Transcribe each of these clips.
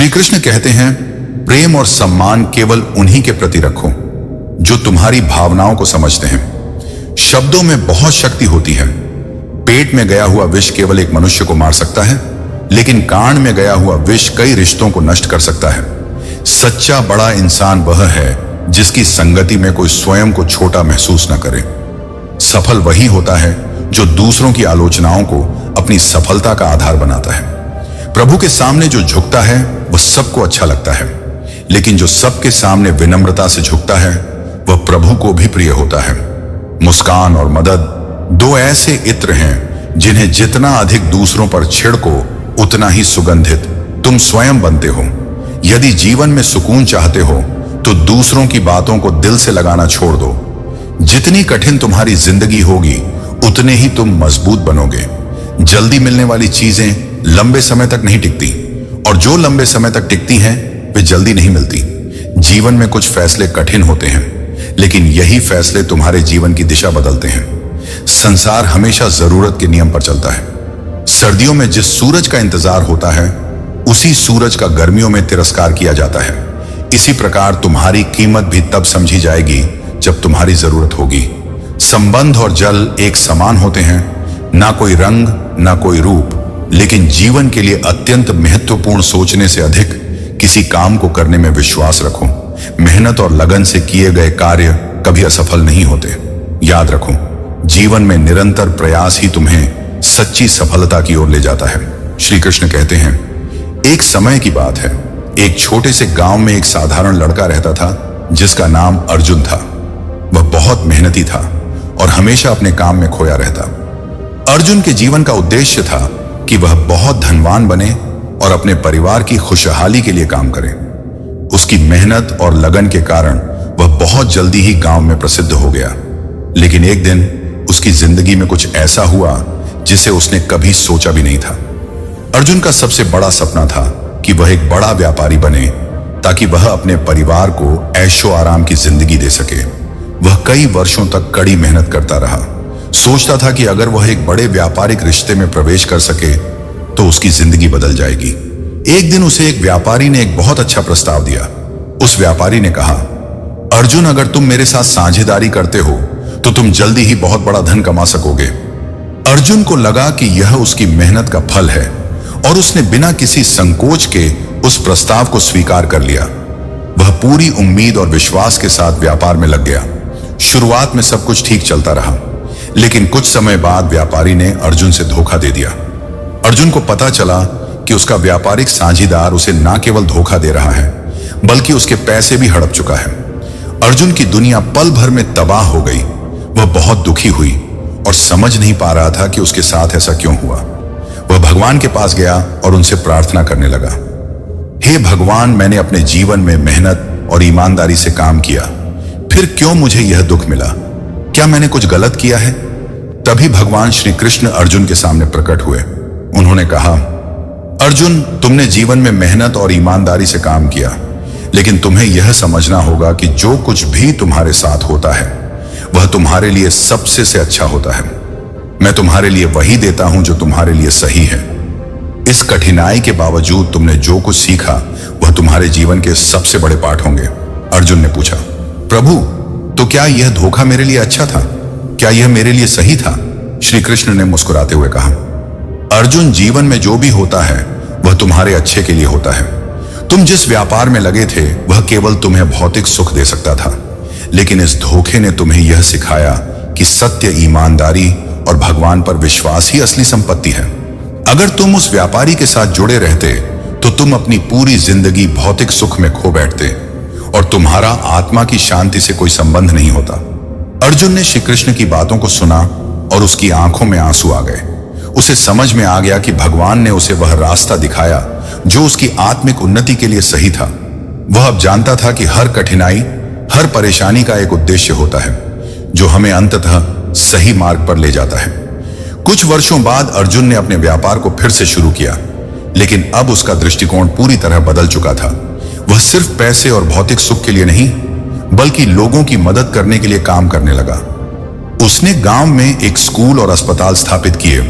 श्री कृष्ण कहते हैं, प्रेम और सम्मान केवल उन्हीं के प्रति रखो जो तुम्हारी भावनाओं को समझते हैं। शब्दों में बहुत शक्ति होती है। पेट में गया हुआ विष केवल एक मनुष्य को मार सकता है, लेकिन कान में गया हुआ विष कई रिश्तों को नष्ट कर सकता है। सच्चा बड़ा इंसान वह है जिसकी संगति में कोई स्वयं को छोटा महसूस न करे। सफल वही होता है जो दूसरों की आलोचनाओं को अपनी सफलता का आधार बनाता है। प्रभु के सामने जो झुकता है वह सबको अच्छा लगता है, लेकिन जो सबके सामने विनम्रता से झुकता है वह प्रभु को भी प्रिय होता है। मुस्कान और मदद दो ऐसे इत्र हैं जिन्हें जितना अधिक दूसरों पर छिड़को उतना ही सुगंधित तुम स्वयं बनते हो। यदि जीवन में सुकून चाहते हो तो दूसरों की बातों को दिल से लगाना छोड़ दो। जितनी कठिन तुम्हारी जिंदगी होगी उतने ही तुम मजबूत बनोगे। जल्दी मिलने वाली चीजें लंबे समय तक नहीं टिकती, और जो लंबे समय तक टिकती हैं वे जल्दी नहीं मिलती। जीवन में कुछ फैसले कठिन होते हैं, लेकिन यही फैसले तुम्हारे जीवन की दिशा बदलते हैं। संसार हमेशा जरूरत के नियम पर चलता है। सर्दियों में जिस सूरज का इंतजार होता है उसी सूरज का गर्मियों में तिरस्कार किया जाता है। इसी प्रकार तुम्हारी कीमत भी तब समझी जाएगी जब तुम्हारी जरूरत होगी। संबंध और जल एक समान होते हैं, ना कोई रंग ना कोई रूप, लेकिन जीवन के लिए अत्यंत महत्वपूर्ण सोचने से अधिक किसी काम को करने में विश्वास रखो। मेहनत और लगन से किए गए कार्य कभी असफल नहीं होते। याद रखो, जीवन में निरंतर प्रयास ही तुम्हें सच्ची सफलता की ओर ले जाता है। श्री कृष्ण कहते हैं, एक समय की बात है, एक छोटे से गांव में एक साधारण लड़का रहता था जिसका नाम अर्जुन था। वह बहुत मेहनती था और हमेशा अपने काम में खोया रहता। अर्जुन के जीवन का उद्देश्य था कि वह बहुत धनवान बने और अपने परिवार की खुशहाली के लिए काम करे। उसकी मेहनत और लगन के कारण वह बहुत जल्दी ही गांव में प्रसिद्ध हो गया। लेकिन एक दिन उसकी जिंदगी में कुछ ऐसा हुआ जिसे उसने कभी सोचा भी नहीं था। अर्जुन का सबसे बड़ा सपना था कि वह एक बड़ा व्यापारी बने ताकि वह अपने परिवार को ऐशो आराम की जिंदगी दे सके। वह कई वर्षों तक कड़ी मेहनत करता रहा। सोचता था कि अगर वह एक बड़े व्यापारिक रिश्ते में प्रवेश कर सके तो उसकी जिंदगी बदल जाएगी। एक दिन उसे एक व्यापारी ने एक बहुत अच्छा प्रस्ताव दिया। उस व्यापारी ने कहा, अर्जुन, अगर तुम मेरे साथ साझेदारी करते हो तो तुम जल्दी ही बहुत बड़ा धन कमा सकोगे। अर्जुन को लगा कि यह उसकी मेहनत का फल है और उसने बिना किसी संकोच के उस प्रस्ताव को स्वीकार कर लिया। वह पूरी उम्मीद और विश्वास के साथ व्यापार में लग गया। शुरुआत में सब कुछ ठीक चलता रहा, लेकिन कुछ समय बाद व्यापारी ने अर्जुन से धोखा दे दिया। अर्जुन को पता चला कि उसका व्यापारिक साझीदार उसे न केवल धोखा दे रहा है बल्कि उसके पैसे भी हड़प चुका है। अर्जुन की दुनिया पल भर में तबाह हो गई। वह बहुत दुखी हुई और समझ नहीं पा रहा था कि उसके साथ ऐसा क्यों हुआ। वह भगवान के पास गया और उनसे प्रार्थना करने लगा, हे भगवान, मैंने अपने जीवन में मेहनत और ईमानदारी से काम किया, फिर क्यों मुझे यह दुख मिला? क्या मैंने कुछ गलत किया है? तभी भगवान श्री कृष्ण अर्जुन के सामने प्रकट हुए। उन्होंने कहा, अर्जुन, तुमने जीवन में मेहनत और ईमानदारी से काम किया, लेकिन तुम्हें यह समझना होगा कि जो कुछ भी तुम्हारे साथ होता है वह तुम्हारे लिए सबसे से अच्छा होता है। मैं तुम्हारे लिए वही देता हूं जो तुम्हारे लिए सही है। इस कठिनाई के बावजूद तुमने जो कुछ सीखा वह तुम्हारे जीवन के सबसे बड़े पाठ होंगे। अर्जुन ने पूछा, प्रभु, तो क्या यह धोखा मेरे लिए अच्छा था? क्या यह मेरे लिए सही था? श्री कृष्ण ने मुस्कुराते हुए कहा, अर्जुन, जीवन में जो भी होता है वह तुम्हारे अच्छे के लिए होता है। तुम जिस व्यापार में लगे थे वह केवल तुम्हें भौतिक सुख दे सकता था, लेकिन इस धोखे ने तुम्हें यह सिखाया कि सत्य, ईमानदारी और भगवान पर विश्वास ही असली संपत्ति है। अगर तुम उस व्यापारी के साथ जुड़े रहते तो तुम अपनी पूरी जिंदगी भौतिक सुख में खो बैठते और तुम्हारा आत्मा की शांति से कोई संबंध नहीं होता। अर्जुन ने श्री कृष्ण की बातों को सुना और उसकी आंखों में आंसू आ गए। उसे समझ में आ गया कि भगवान ने उसे वह रास्ता दिखाया जो उसकी आत्मिक उन्नति के लिए सही था। वह अब जानता था कि हर कठिनाई, हर परेशानी का एक उद्देश्य होता है जो हमें अंततः सही मार्ग पर ले जाता है। कुछ वर्षों बाद अर्जुन ने अपने व्यापार को फिर से शुरू किया, लेकिन अब उसका दृष्टिकोण पूरी तरह बदल चुका था। वह सिर्फ पैसे और भौतिक सुख के लिए नहीं बल्कि लोगों की मदद करने के लिए काम करने लगा। उसने गांव में एक स्कूल और अस्पताल स्थापित किए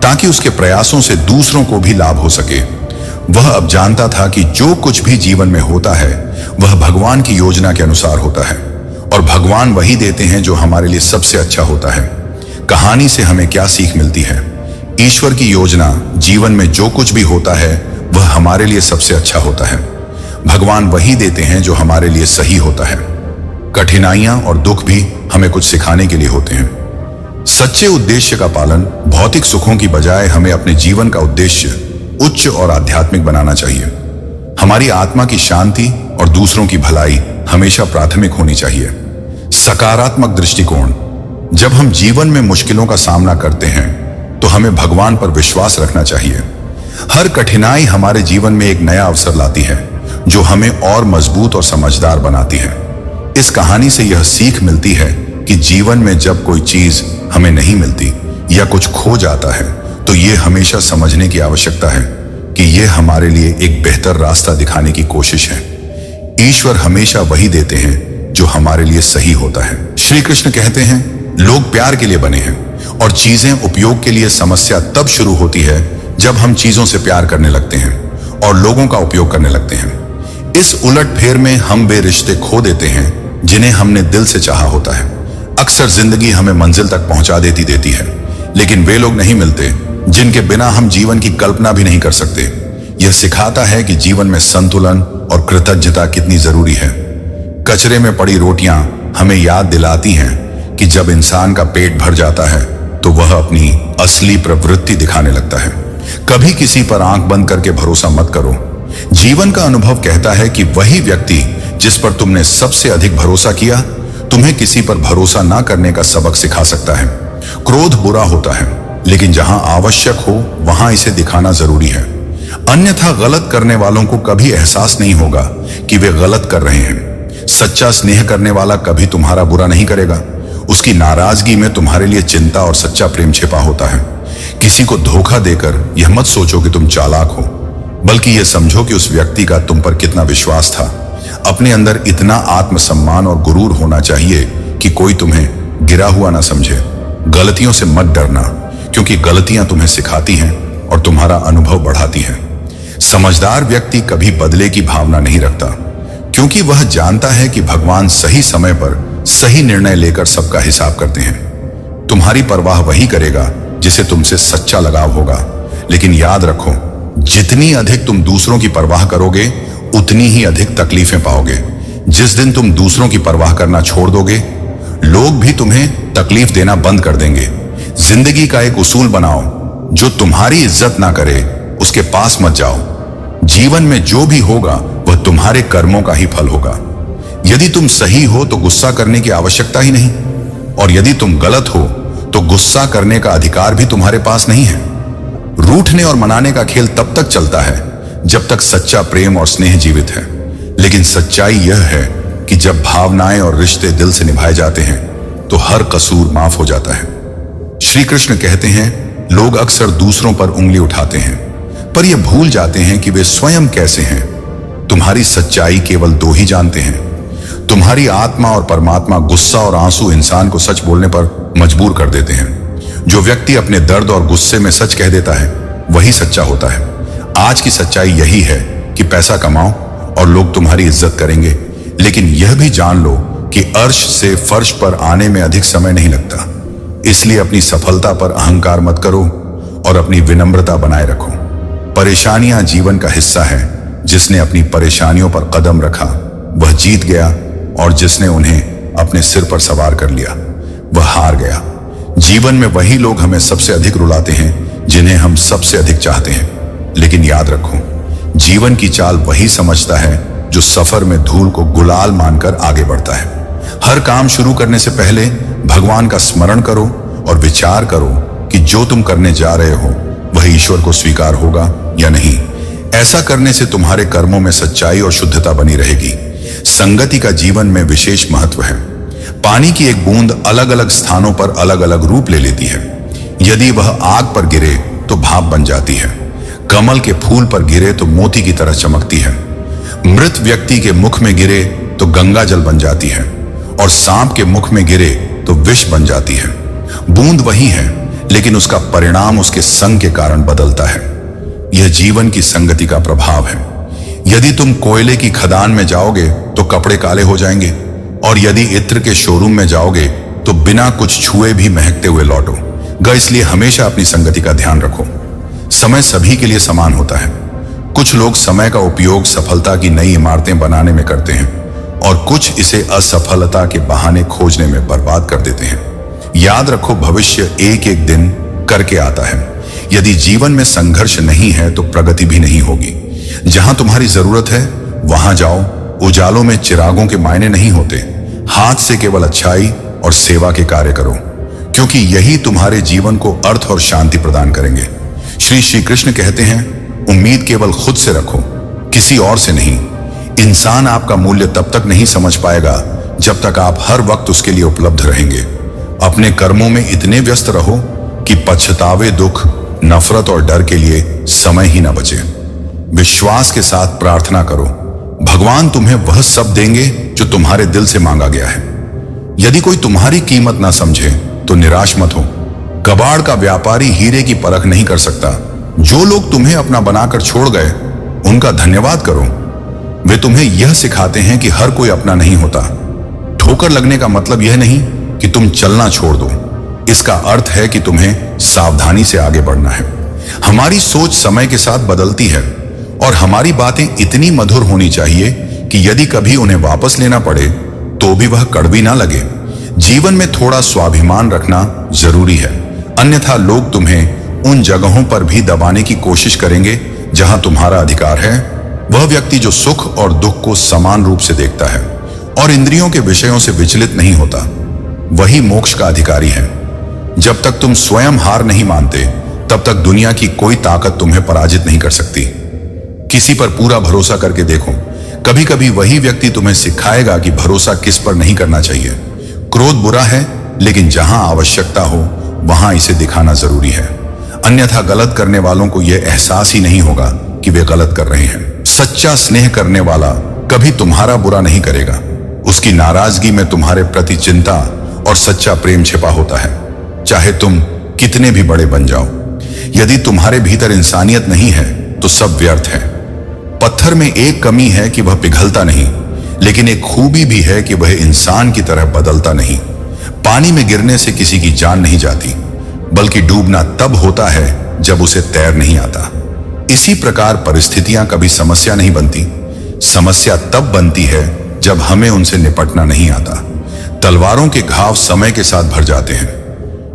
ताकि उसके प्रयासों से दूसरों को भी लाभ हो सके। वह अब जानता था कि जो कुछ भी जीवन में होता है वह भगवान की योजना के अनुसार होता है, और भगवान वही देते हैं जो हमारे लिए सबसे अच्छा होता है। कहानी से हमें क्या सीख मिलती है? ईश्वर की योजना, जीवन में जो कुछ भी होता है वह हमारे लिए सबसे अच्छा होता है। भगवान वही देते हैं जो हमारे लिए सही होता है। कठिनाइयां और दुख भी हमें कुछ सिखाने के लिए होते हैं। सच्चे उद्देश्य का पालन भौतिक सुखों की बजाय हमें अपने जीवन का उद्देश्य उच्च और आध्यात्मिक बनाना चाहिए। हमारी आत्मा की शांति और दूसरों की भलाई हमेशा प्राथमिक होनी चाहिए। सकारात्मक दृष्टिकोण। जब हम जीवन में मुश्किलों का सामना करते हैं तो हमें भगवान पर विश्वास रखना चाहिए। हर कठिनाई हमारे जीवन में एक नया अवसर लाती है जो हमें और मजबूत और समझदार बनाती है। इस कहानी से यह सीख मिलती है कि जीवन में जब कोई चीज हमें नहीं मिलती या कुछ खो जाता है तो ये हमेशा समझने की आवश्यकता है कि यह हमारे लिए एक बेहतर रास्ता दिखाने की कोशिश है। ईश्वर हमेशा वही देते हैं जो हमारे लिए सही होता है। श्री कृष्ण कहते हैं, लोग प्यार के लिए बने हैं और चीजें उपयोग के लिए। समस्या तब शुरू होती है जब हम चीजों से प्यार करने लगते हैं और लोगों का उपयोग करने लगते हैं। इस उलटफेर में हम वे रिश्ते खो देते हैं जिन्हें हमने दिल से चाहा होता है। अक्सर जिंदगी हमें मंजिल तक पहुंचा देती है, लेकिन वे लोग नहीं मिलते जिनके बिना हम जीवन की कल्पना भी नहीं कर सकते। यह सिखाता है कि जीवन में संतुलन और कृतज्ञता कितनी जरूरी है। कचरे में पड़ी रोटियां हमें याद दिलाती हैं कि जब इंसान का पेट भर जाता है तो वह अपनी असली प्रवृत्ति दिखाने लगता है। कभी किसी पर आंख बंद करके भरोसा मत करो। जीवन का अनुभव कहता है कि वही व्यक्ति जिस पर तुमने सबसे अधिक भरोसा किया तुम्हें किसी पर भरोसा ना करने का सबक सिखा सकता है। क्रोध बुरा होता है, लेकिन जहां आवश्यक हो वहां इसे दिखाना जरूरी है, अन्यथा गलत करने वालों को कभी एहसास नहीं होगा कि वे गलत कर रहे हैं। सच्चा स्नेह करने वाला कभी तुम्हारा बुरा नहीं करेगा। उसकी नाराजगी में तुम्हारे लिए चिंता और सच्चा प्रेम छिपा होता है। किसी को धोखा देकर यह मत सोचो कि तुम चालाक हो, बल्कि यह समझो कि उस व्यक्ति का तुम पर कितना विश्वास था। अपने अंदर इतना आत्मसम्मान और गुरूर होना चाहिए कि कोई तुम्हें गिरा हुआ ना समझे। गलतियों से मत डरना, क्योंकि गलतियां तुम्हें सिखाती हैं और तुम्हारा अनुभव बढ़ाती हैं। समझदार व्यक्ति कभी बदले की भावना नहीं रखता, क्योंकि वह जानता है कि भगवान सही समय पर सही निर्णय लेकर सबका हिसाब करते हैं। तुम्हारी परवाह वही करेगा जिसे तुमसे सच्चा लगाव होगा। लेकिन याद रखो, जितनी अधिक तुम दूसरों की परवाह करोगे उतनी ही अधिक तकलीफें पाओगे। जिस दिन तुम दूसरों की परवाह करना छोड़ दोगे, लोग भी तुम्हें तकलीफ देना बंद कर देंगे। जिंदगी का एक उसूल बनाओ, जो तुम्हारी इज्जत ना करे उसके पास मत जाओ। जीवन में जो भी होगा वह तुम्हारे कर्मों का ही फल होगा। यदि तुम सही हो तो गुस्सा करने की आवश्यकता ही नहीं, और यदि तुम गलत हो तो गुस्सा करने का अधिकार भी तुम्हारे पास नहीं है। रूठने और मनाने का खेल तब तक चलता है जब तक सच्चा प्रेम और स्नेह जीवित है। लेकिन सच्चाई यह है कि जब भावनाएं और रिश्ते दिल से निभाए जाते हैं तो हर कसूर माफ हो जाता है। श्री कृष्ण कहते हैं, लोग अक्सर दूसरों पर उंगली उठाते हैं, पर यह भूल जाते हैं कि वे स्वयं कैसे हैं। तुम्हारी सच्चाई केवल दो ही जानते हैं, तुम्हारी आत्मा और परमात्मा। गुस्सा और आंसू इंसान को सच बोलने पर मजबूर कर देते हैं। जो व्यक्ति अपने दर्द और गुस्से में सच कह देता है वही सच्चा होता है। आज की सच्चाई यही है कि पैसा कमाओ और लोग तुम्हारी इज्जत करेंगे, लेकिन यह भी जान लो कि अर्श से फर्श पर आने में अधिक समय नहीं लगता। इसलिए अपनी सफलता पर अहंकार मत करो और अपनी विनम्रता बनाए रखो। परेशानियां जीवन का हिस्सा है। जिसने अपनी परेशानियों पर कदम रखा वह जीत गया, और जिसने उन्हें अपने सिर पर सवार कर लिया वह हार गया। जीवन में वही लोग हमें सबसे अधिक रुलाते हैं जिन्हें हम सबसे अधिक चाहते हैं। लेकिन याद रखो, जीवन की चाल वही समझता है जो सफर में धूल को गुलाल मानकर आगे बढ़ता है। हर काम शुरू करने से पहले भगवान का स्मरण करो और विचार करो कि जो तुम करने जा रहे हो वह ईश्वर को स्वीकार होगा या नहीं। ऐसा करने से तुम्हारे कर्मों में सच्चाई और शुद्धता बनी रहेगी। संगति का जीवन में विशेष महत्व है। पानी की एक बूंद अलग अलग स्थानों पर अलग अलग रूप ले लेती है। यदि वह आग पर गिरे तो भाप बन जाती है, कमल के फूल पर गिरे तो मोती की तरह चमकती है, मृत व्यक्ति के मुख में गिरे तो गंगा जल बन जाती है, और सांप के मुख में गिरे तो विष बन जाती है। बूंद वही है, लेकिन उसका परिणाम उसके संग के कारण बदलता है। यह जीवन की संगति का प्रभाव है। यदि तुम कोयले की खदान में जाओगे तो कपड़े काले हो जाएंगे, और यदि इत्र के शोरूम में जाओगे तो बिना कुछ छुए भी महकते हुए लौटोगे। इसलिए हमेशा अपनी संगति का ध्यान रखो। समय सभी के लिए समान होता है। कुछ लोग समय का उपयोग सफलता की नई इमारतें बनाने में करते हैं, और कुछ इसे असफलता के बहाने खोजने में बर्बाद कर देते हैं। याद रखो, भविष्य एक एक दिन करके आता है। यदि जीवन में संघर्ष नहीं है तो प्रगति भी नहीं होगी। जहां तुम्हारी जरूरत है वहां जाओ। उजालों में चिरागों के मायने नहीं होते। हाथ से केवल अच्छाई और सेवा के कार्य करो, क्योंकि यही तुम्हारे जीवन को अर्थ और शांति प्रदान करेंगे। श्री कृष्ण कहते हैं, उम्मीद केवल खुद से रखो, किसी और से नहीं। इंसान आपका मूल्य तब तक नहीं समझ पाएगा जब तक आप हर वक्त उसके लिए उपलब्ध रहेंगे। अपने कर्मों में इतने व्यस्त रहो कि पछतावे, दुख, नफरत और डर के लिए समय ही ना बचे। विश्वास के साथ प्रार्थना करो, भगवान तुम्हें वह सब देंगे जो तुम्हारे दिल से मांगा गया है। यदि कोई तुम्हारी कीमत ना समझे तो निराश मत हो। कबाड़ का व्यापारी हीरे की परख नहीं कर सकता। जो लोग तुम्हें अपना बनाकर छोड़ गए उनका धन्यवाद करो। वे तुम्हें यह सिखाते हैं कि हर कोई अपना नहीं होता। ठोकर लगने का मतलब यह नहीं कि तुम चलना छोड़ दो। इसका अर्थ है कि तुम्हें सावधानी से आगे बढ़ना है। हमारी सोच समय के साथ बदलती है, और हमारी बातें इतनी मधुर होनी चाहिए कि यदि कभी उन्हें वापस लेना पड़े तो भी वह कड़वी ना लगे। जीवन में थोड़ा स्वाभिमान रखना जरूरी है, अन्यथा लोग तुम्हें उन जगहों पर भी दबाने की कोशिश करेंगे जहां तुम्हारा अधिकार है। वह व्यक्ति जो सुख और दुख को समान रूप से देखता है और इंद्रियों के विषयों से विचलित नहीं होता, वही मोक्ष का अधिकारी है। जब तक तुम स्वयं हार नहीं मानते तब तक दुनिया की कोई ताकत तुम्हें पराजित नहीं कर सकती। किसी पर पूरा भरोसा करके देखो, कभी कभी वही व्यक्ति तुम्हें सिखाएगा कि भरोसा किस पर नहीं करना चाहिए। क्रोध बुरा है, लेकिन जहां आवश्यकता हो वहां इसे दिखाना जरूरी है, अन्यथा गलत करने वालों को यह एहसास ही नहीं होगा कि वे गलत कर रहे हैं। सच्चा स्नेह करने वाला कभी तुम्हारा बुरा नहीं करेगा। उसकी नाराजगी में तुम्हारे प्रति चिंता और सच्चा प्रेम छिपा होता है, चाहे तुम कितने भी बड़े बन जाओ। यदि तुम्हारे भीतर इंसानियत नहीं है तो सब व्यर्थ है। पत्थर में एक कमी है कि वह पिघलता नहीं, लेकिन एक खूबी भी है कि वह इंसान की तरह बदलता नहीं। पानी में गिरने से किसी की जान नहीं जाती, बल्कि डूबना तब होता है जब उसे तैर नहीं आता। इसी प्रकार परिस्थितियां कभी समस्या नहीं बनती। समस्या तब बनती है जब हमें उनसे निपटना नहीं आता। तलवारों के घाव समय के साथ भर जाते हैं,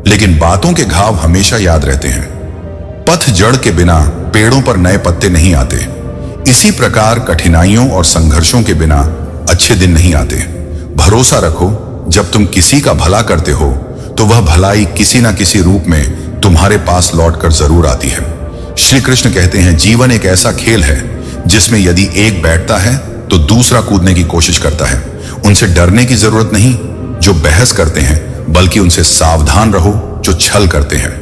लेकिन बातों के घाव हमेशा याद रहते हैं। पतझड़ के बिना पेड़ों पर नए पत्ते नहीं आते। इसी प्रकार कठिनाइयों और संघर्षों के बिना अच्छे दिन नहीं आते। भरोसा रखो, जब तुम किसी का भला करते हो तो वह भलाई किसी न किसी रूप में तुम्हारे पास लौटकर जरूर आती है। श्री कृष्ण कहते हैं, जीवन एक ऐसा खेल है जिसमें यदि एक बैठता है तो दूसरा कूदने की कोशिश करता है। उनसे डरने की जरूरत नहीं जो बहस करते हैं, बल्कि उनसे सावधान रहो जो छल करते हैं।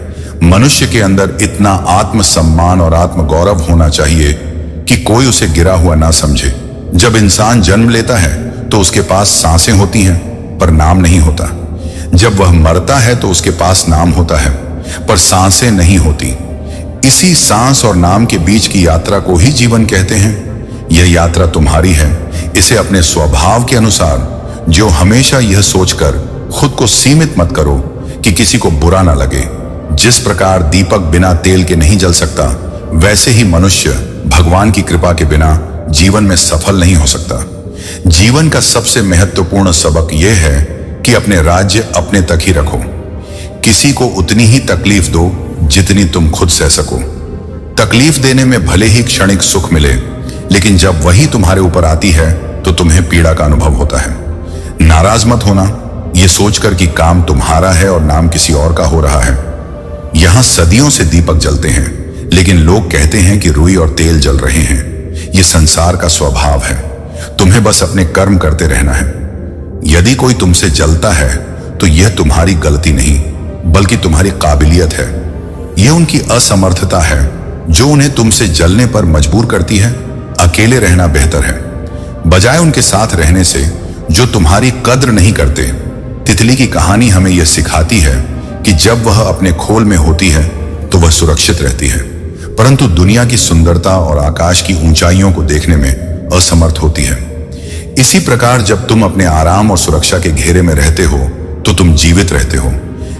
मनुष्य के अंदर इतना आत्मसम्मान और आत्मगौरव होना चाहिए कि कोई उसे गिरा हुआ ना समझे। जब इंसान जन्म लेता है तो उसके पास सांसें होती हैं पर नाम नहीं होता। जब वह मरता है तो उसके पास नाम होता है पर सांसें नहीं होती। इसी सांस और नाम के बीच की यात्रा को ही जीवन कहते हैं। यह यात्रा तुम्हारी है। इसे अपने स्वभाव के अनुसार, जो हमेशा यह सोचकर खुद को सीमित मत करो कि किसी को बुरा ना लगे। जिस प्रकार दीपक बिना तेल के नहीं जल सकता, वैसे ही मनुष्य भगवान की कृपा के बिना जीवन में सफल नहीं हो सकता। जीवन का सबसे महत्वपूर्ण सबक यह है कि अपने राज्य अपने तक ही रखो। किसी को उतनी ही तकलीफ दो जितनी तुम खुद सह सको। तकलीफ देने में भले ही क्षणिक सुख मिले, लेकिन जब वही तुम्हारे ऊपर आती है तो तुम्हें पीड़ा का अनुभव होता है। नाराज मत होना यह सोचकर कि काम तुम्हारा है और नाम किसी और का हो रहा है। यहां सदियों से दीपक जलते हैं, लेकिन लोग कहते हैं कि रुई और तेल जल रहे हैं। यह संसार का स्वभाव है। तुम्हें बस अपने कर्म करते रहना है। यदि कोई तुमसे जलता है तो यह तुम्हारी गलती नहीं, बल्कि तुम्हारी काबिलियत है। यह उनकी असमर्थता है जो उन्हें तुमसे जलने पर मजबूर करती है। अकेले रहना बेहतर है, बजाय उनके साथ रहने से जो तुम्हारी कद्र नहीं करते। तितली की कहानी हमें यह सिखाती है कि जब वह अपने खोल में होती है तो वह सुरक्षित रहती है, परंतु दुनिया की सुंदरता और आकाश की ऊंचाइयों को देखने में असमर्थ होती है। इसी प्रकार जब तुम अपने आराम और सुरक्षा के घेरे में रहते हो तो तुम जीवित रहते हो,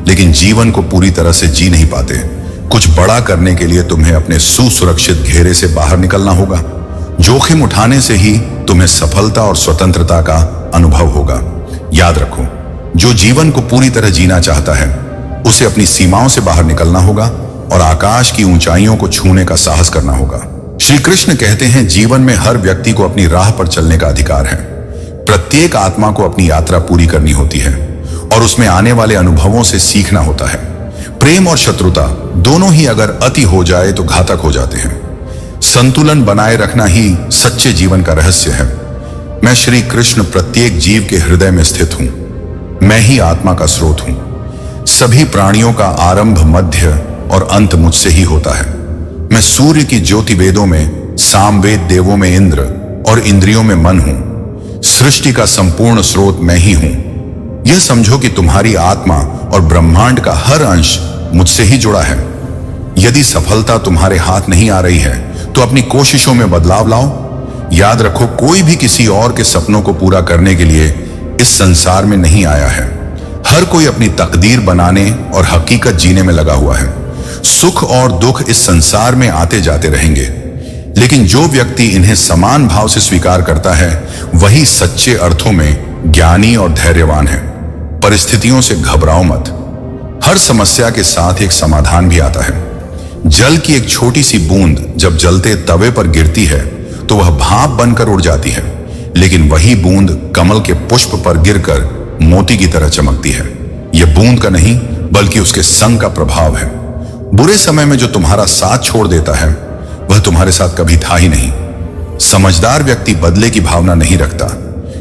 लेकिन जीवन को पूरी तरह से जी नहीं पाते। कुछ बड़ा करने के लिए तुम्हें अपने सुसुरक्षित घेरे से बाहर निकलना होगा। जोखिम उठाने से ही तुम्हें सफलता और स्वतंत्रता का अनुभव होगा। याद रखो, जो जीवन को पूरी तरह जीना चाहता है उसे अपनी सीमाओं से बाहर निकलना होगा और आकाश की ऊंचाइयों को छूने का साहस करना होगा। श्री कृष्ण कहते हैं, जीवन में हर व्यक्ति को अपनी राह पर चलने का अधिकार है। प्रत्येक आत्मा को अपनी यात्रा पूरी करनी होती है और उसमें आने वाले अनुभवों से सीखना होता है। प्रेम और शत्रुता दोनों ही अगर अति हो जाए तो घातक हो जाते हैं। संतुलन बनाए रखना ही सच्चे जीवन का रहस्य है। मैं श्री कृष्ण प्रत्येक जीव के हृदय में स्थित हूं। मैं ही आत्मा का स्रोत हूं। सभी प्राणियों का आरंभ, मध्य और अंत मुझसे ही होता है। मैं सूर्य की ज्योति वेदों में, सामवेद देवों में इंद्र और इंद्रियों में मन हूं। सृष्टि का संपूर्ण स्रोत मैं ही हूं। यह समझो कि तुम्हारी आत्मा और ब्रह्मांड का हर अंश मुझसे ही जुड़ा है। यदि सफलता तुम्हारे हाथ नहीं आ रही है तो अपनी कोशिशों में बदलाव लाओ। याद रखो, कोई भी किसी और के सपनों को पूरा करने के लिए इस संसार में नहीं आया है। हर कोई अपनी तकदीर बनाने और हकीकत जीने में लगा हुआ है। सुख और दुख इस संसार में आते जाते रहेंगे, लेकिन जो व्यक्ति इन्हें समान भाव से स्वीकार करता है वही सच्चे अर्थों में ज्ञानी और धैर्यवान है। परिस्थितियों से घबराओ मत। हर समस्या के साथ एक समाधान भी आता है। जल की एक छोटी सी बूंद जब जलते तवे पर गिरती है तो वह भाप बनकर उड़ जाती है, लेकिन वही बूंद कमल के पुष्प पर गिरकर मोती की तरह चमकती है। यह बूंद का नहीं बल्कि उसके संग का प्रभाव है। बुरे समय में जो तुम्हारा साथ छोड़ देता है वह तुम्हारे साथ कभी था ही नहीं। समझदार व्यक्ति बदले की भावना नहीं रखता,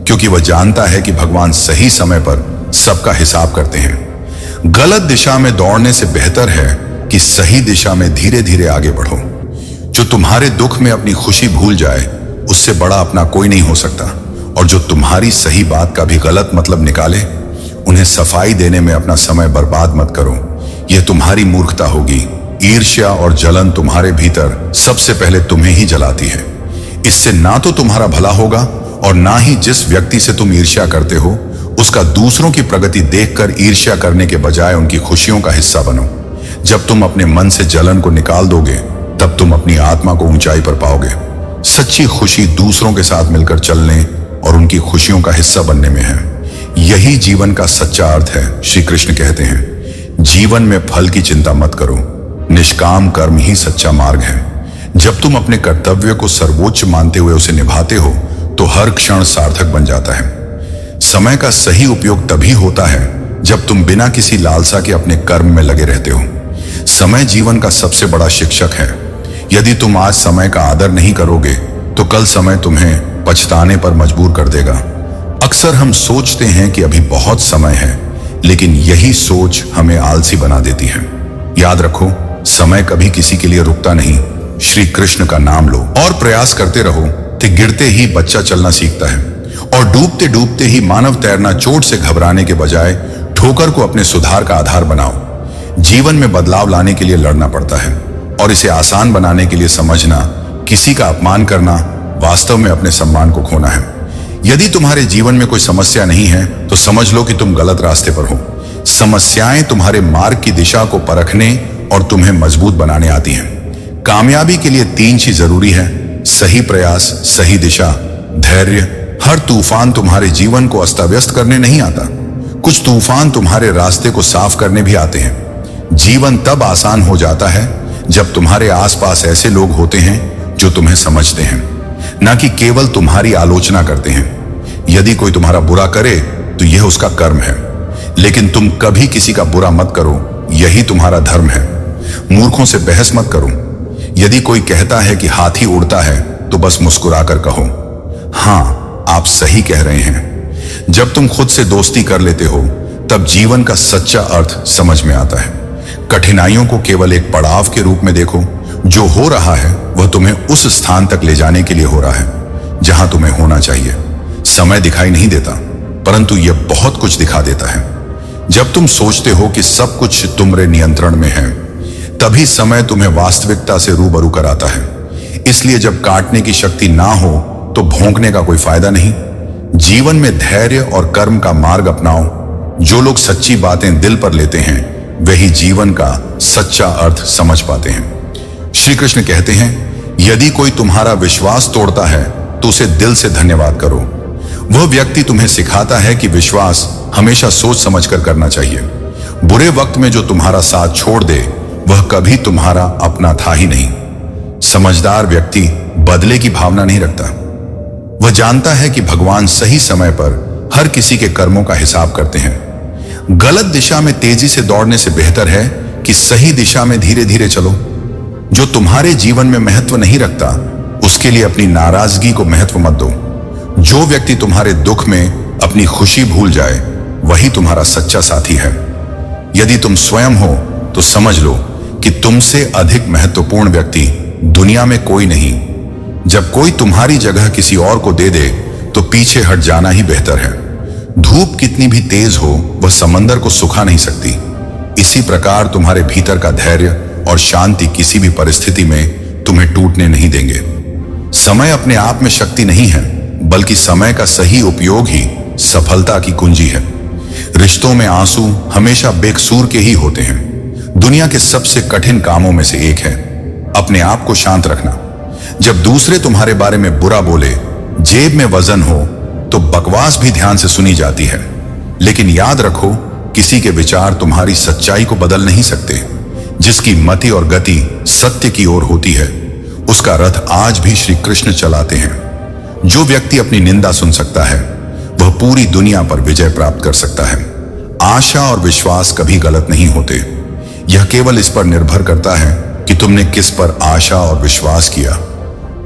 क्योंकि वह जानता है कि भगवान सही समय पर सबका हिसाब करते हैं। गलत दिशा में दौड़ने से बेहतर है कि सही दिशा में धीरे धीरे आगे बढ़ो। जो तुम्हारे दुख में अपनी खुशी भूल जाए उससे बड़ा अपना कोई नहीं हो सकता, और जो तुम्हारी सही बात का भी गलत मतलब निकाले उन्हें सफाई देने में अपना समय बर्बाद मत करो। यह तुम्हारी मूर्खता होगी। ईर्ष्या और जलन तुम्हारे भीतर सबसे पहले तुम्हें ही जलाती है। इससे ना तो तुम्हारा भला होगा और ना ही जिस व्यक्ति से तुम ईर्ष्या करते हो उसका दूसरों की प्रगति देखकर ईर्ष्या करने के बजाय उनकी खुशियों का हिस्सा बनो। जब तुम अपने मन से जलन को निकाल दोगे तब तुम अपनी आत्मा को ऊंचाई पर पाओगे। सच्ची खुशी दूसरों के साथ मिलकर चलने और उनकी खुशियों का हिस्सा बनने में है। यही जीवन का सच्चा अर्थ है। श्री कृष्ण कहते हैं, जीवन में फल की चिंता मत करो, निष्काम कर्म ही सच्चा मार्ग है। जब तुम अपने कर्तव्य को सर्वोच्च मानते हुए उसे निभाते हो तो हर क्षण सार्थक बन जाता है। समय का सही उपयोग तभी होता है जब तुम बिना किसी लालसा के अपने कर्म में लगे रहते हो। समय जीवन का सबसे बड़ा शिक्षक है। यदि तुम आज समय का आदर नहीं करोगे तो कल समय तुम्हें पछताने पर मजबूर कर देगा। अक्सर हम सोचते हैं कि अभी बहुत समय है, लेकिन यही सोच हमें आलसी बना देती है। याद रखो, समय कभी किसी के लिए रुकता नहीं। श्री कृष्ण का नाम लो और प्रयास करते रहो तो गिरते ही बच्चा चलना सीखता है और डूबते डूबते ही मानव तैरना। चोट से घबराने के बजाय ठोकर को अपने सुधार का आधार बनाओ। जीवन में बदलाव लाने के लिए लड़ना पड़ता है और इसे आसान बनाने के लिए समझना, किसी का अपमान करना वास्तव में अपने सम्मान को खोना है। यदि तुम्हारे जीवन में कोई समस्या नहीं है तो समझ लो कि तुम गलत रास्ते पर हो। समस्याएं तुम्हारे मार्ग की दिशा को परखने और तुम्हें मजबूत बनाने आती हैं। कामयाबी के लिए 3 चीज जरूरी है: सही प्रयास, सही दिशा, धैर्य। हर तूफान तुम्हारे जीवन को अस्त-व्यस्त करने नहीं आता। कुछ तूफान तुम्हारे रास्ते को साफ करने भी आते हैं। जीवन तब आसान हो जाता है जब तुम्हारे आसपास ऐसे लोग होते हैं जो तुम्हें समझते हैं, ना कि केवल तुम्हारी आलोचना करते हैं। यदि कोई तुम्हारा बुरा करे तो यह उसका कर्म है, लेकिन तुम कभी किसी का बुरा मत करो, यही तुम्हारा धर्म है। मूर्खों से बहस मत करो। यदि कोई कहता है कि हाथी उड़ता है तो बस मुस्कुराकर कहो, हाँ आप सही कह रहे हैं। जब तुम खुद से दोस्ती कर लेते हो तब जीवन का सच्चा अर्थ समझ में आता है। कठिनाइयों को केवल एक पड़ाव के रूप में देखो। जो हो रहा है वह तुम्हें उस स्थान तक ले जाने के लिए हो रहा है जहां तुम्हें होना चाहिए। समय दिखाई नहीं देता, परंतु यह बहुत कुछ दिखा देता है। जब तुम सोचते हो कि सब कुछ तुम्हारे नियंत्रण में है, तभी समय तुम्हें वास्तविकता से रूबरू कराता है। इसलिए जब काटने की शक्ति ना हो तो भौंकने का कोई फायदा नहीं। जीवन में धैर्य और कर्म का मार्ग अपनाओ। जो लोग सच्ची बातें दिल पर लेते हैं वही जीवन का सच्चा अर्थ समझ पाते हैं। श्री कृष्ण कहते हैं, यदि कोई तुम्हारा विश्वास तोड़ता है तो उसे दिल से धन्यवाद करो। वह व्यक्ति तुम्हें सिखाता है कि विश्वास हमेशा सोच समझकर करना चाहिए। बुरे वक्त में जो तुम्हारा साथ छोड़ दे वह कभी तुम्हारा अपना था ही नहीं। समझदार व्यक्ति बदले की भावना नहीं रखता। वह जानता है कि भगवान सही समय पर हर किसी के कर्मों का हिसाब करते हैं। गलत दिशा में तेजी से दौड़ने से बेहतर है कि सही दिशा में धीरे धीरे चलो। जो तुम्हारे जीवन में महत्व नहीं रखता उसके लिए अपनी नाराजगी को महत्व मत दो। जो व्यक्ति तुम्हारे दुख में अपनी खुशी भूल जाए वही तुम्हारा सच्चा साथी है। यदि तुम स्वयं हो तो समझ लो कि तुमसे अधिक महत्वपूर्ण व्यक्ति दुनिया में कोई नहीं। जब कोई तुम्हारी जगह किसी और को दे दे तो पीछे हट जाना ही बेहतर है। धूप कितनी भी तेज हो वह समंदर को सुखा नहीं सकती। इसी प्रकार तुम्हारे भीतर का धैर्य और शांति किसी भी परिस्थिति में तुम्हें टूटने नहीं देंगे। समय अपने आप में शक्ति नहीं है, बल्कि समय का सही उपयोग ही सफलता की कुंजी है। रिश्तों में आंसू हमेशा बेकसूर के ही होते हैं। दुनिया के सबसे कठिन कामों में से एक है अपने आप को शांत रखना। जब दूसरे तुम्हारे बारे में बुरा बोले, जेब में वजन हो तो बकवास भी ध्यान से सुनी जाती है। लेकिन याद रखो, किसी के विचार तुम्हारी सच्चाई को बदल नहीं सकते। जिसकी मति और गति सत्य की ओर होती है उसका रथ आज भी श्री कृष्ण चलाते हैं। जो व्यक्ति अपनी निंदा सुन सकता है वह पूरी दुनिया पर विजय प्राप्त कर सकता है। आशा और विश्वास कभी गलत नहीं होते। यह केवल इस पर निर्भर करता है कि तुमने किस पर आशा और विश्वास किया।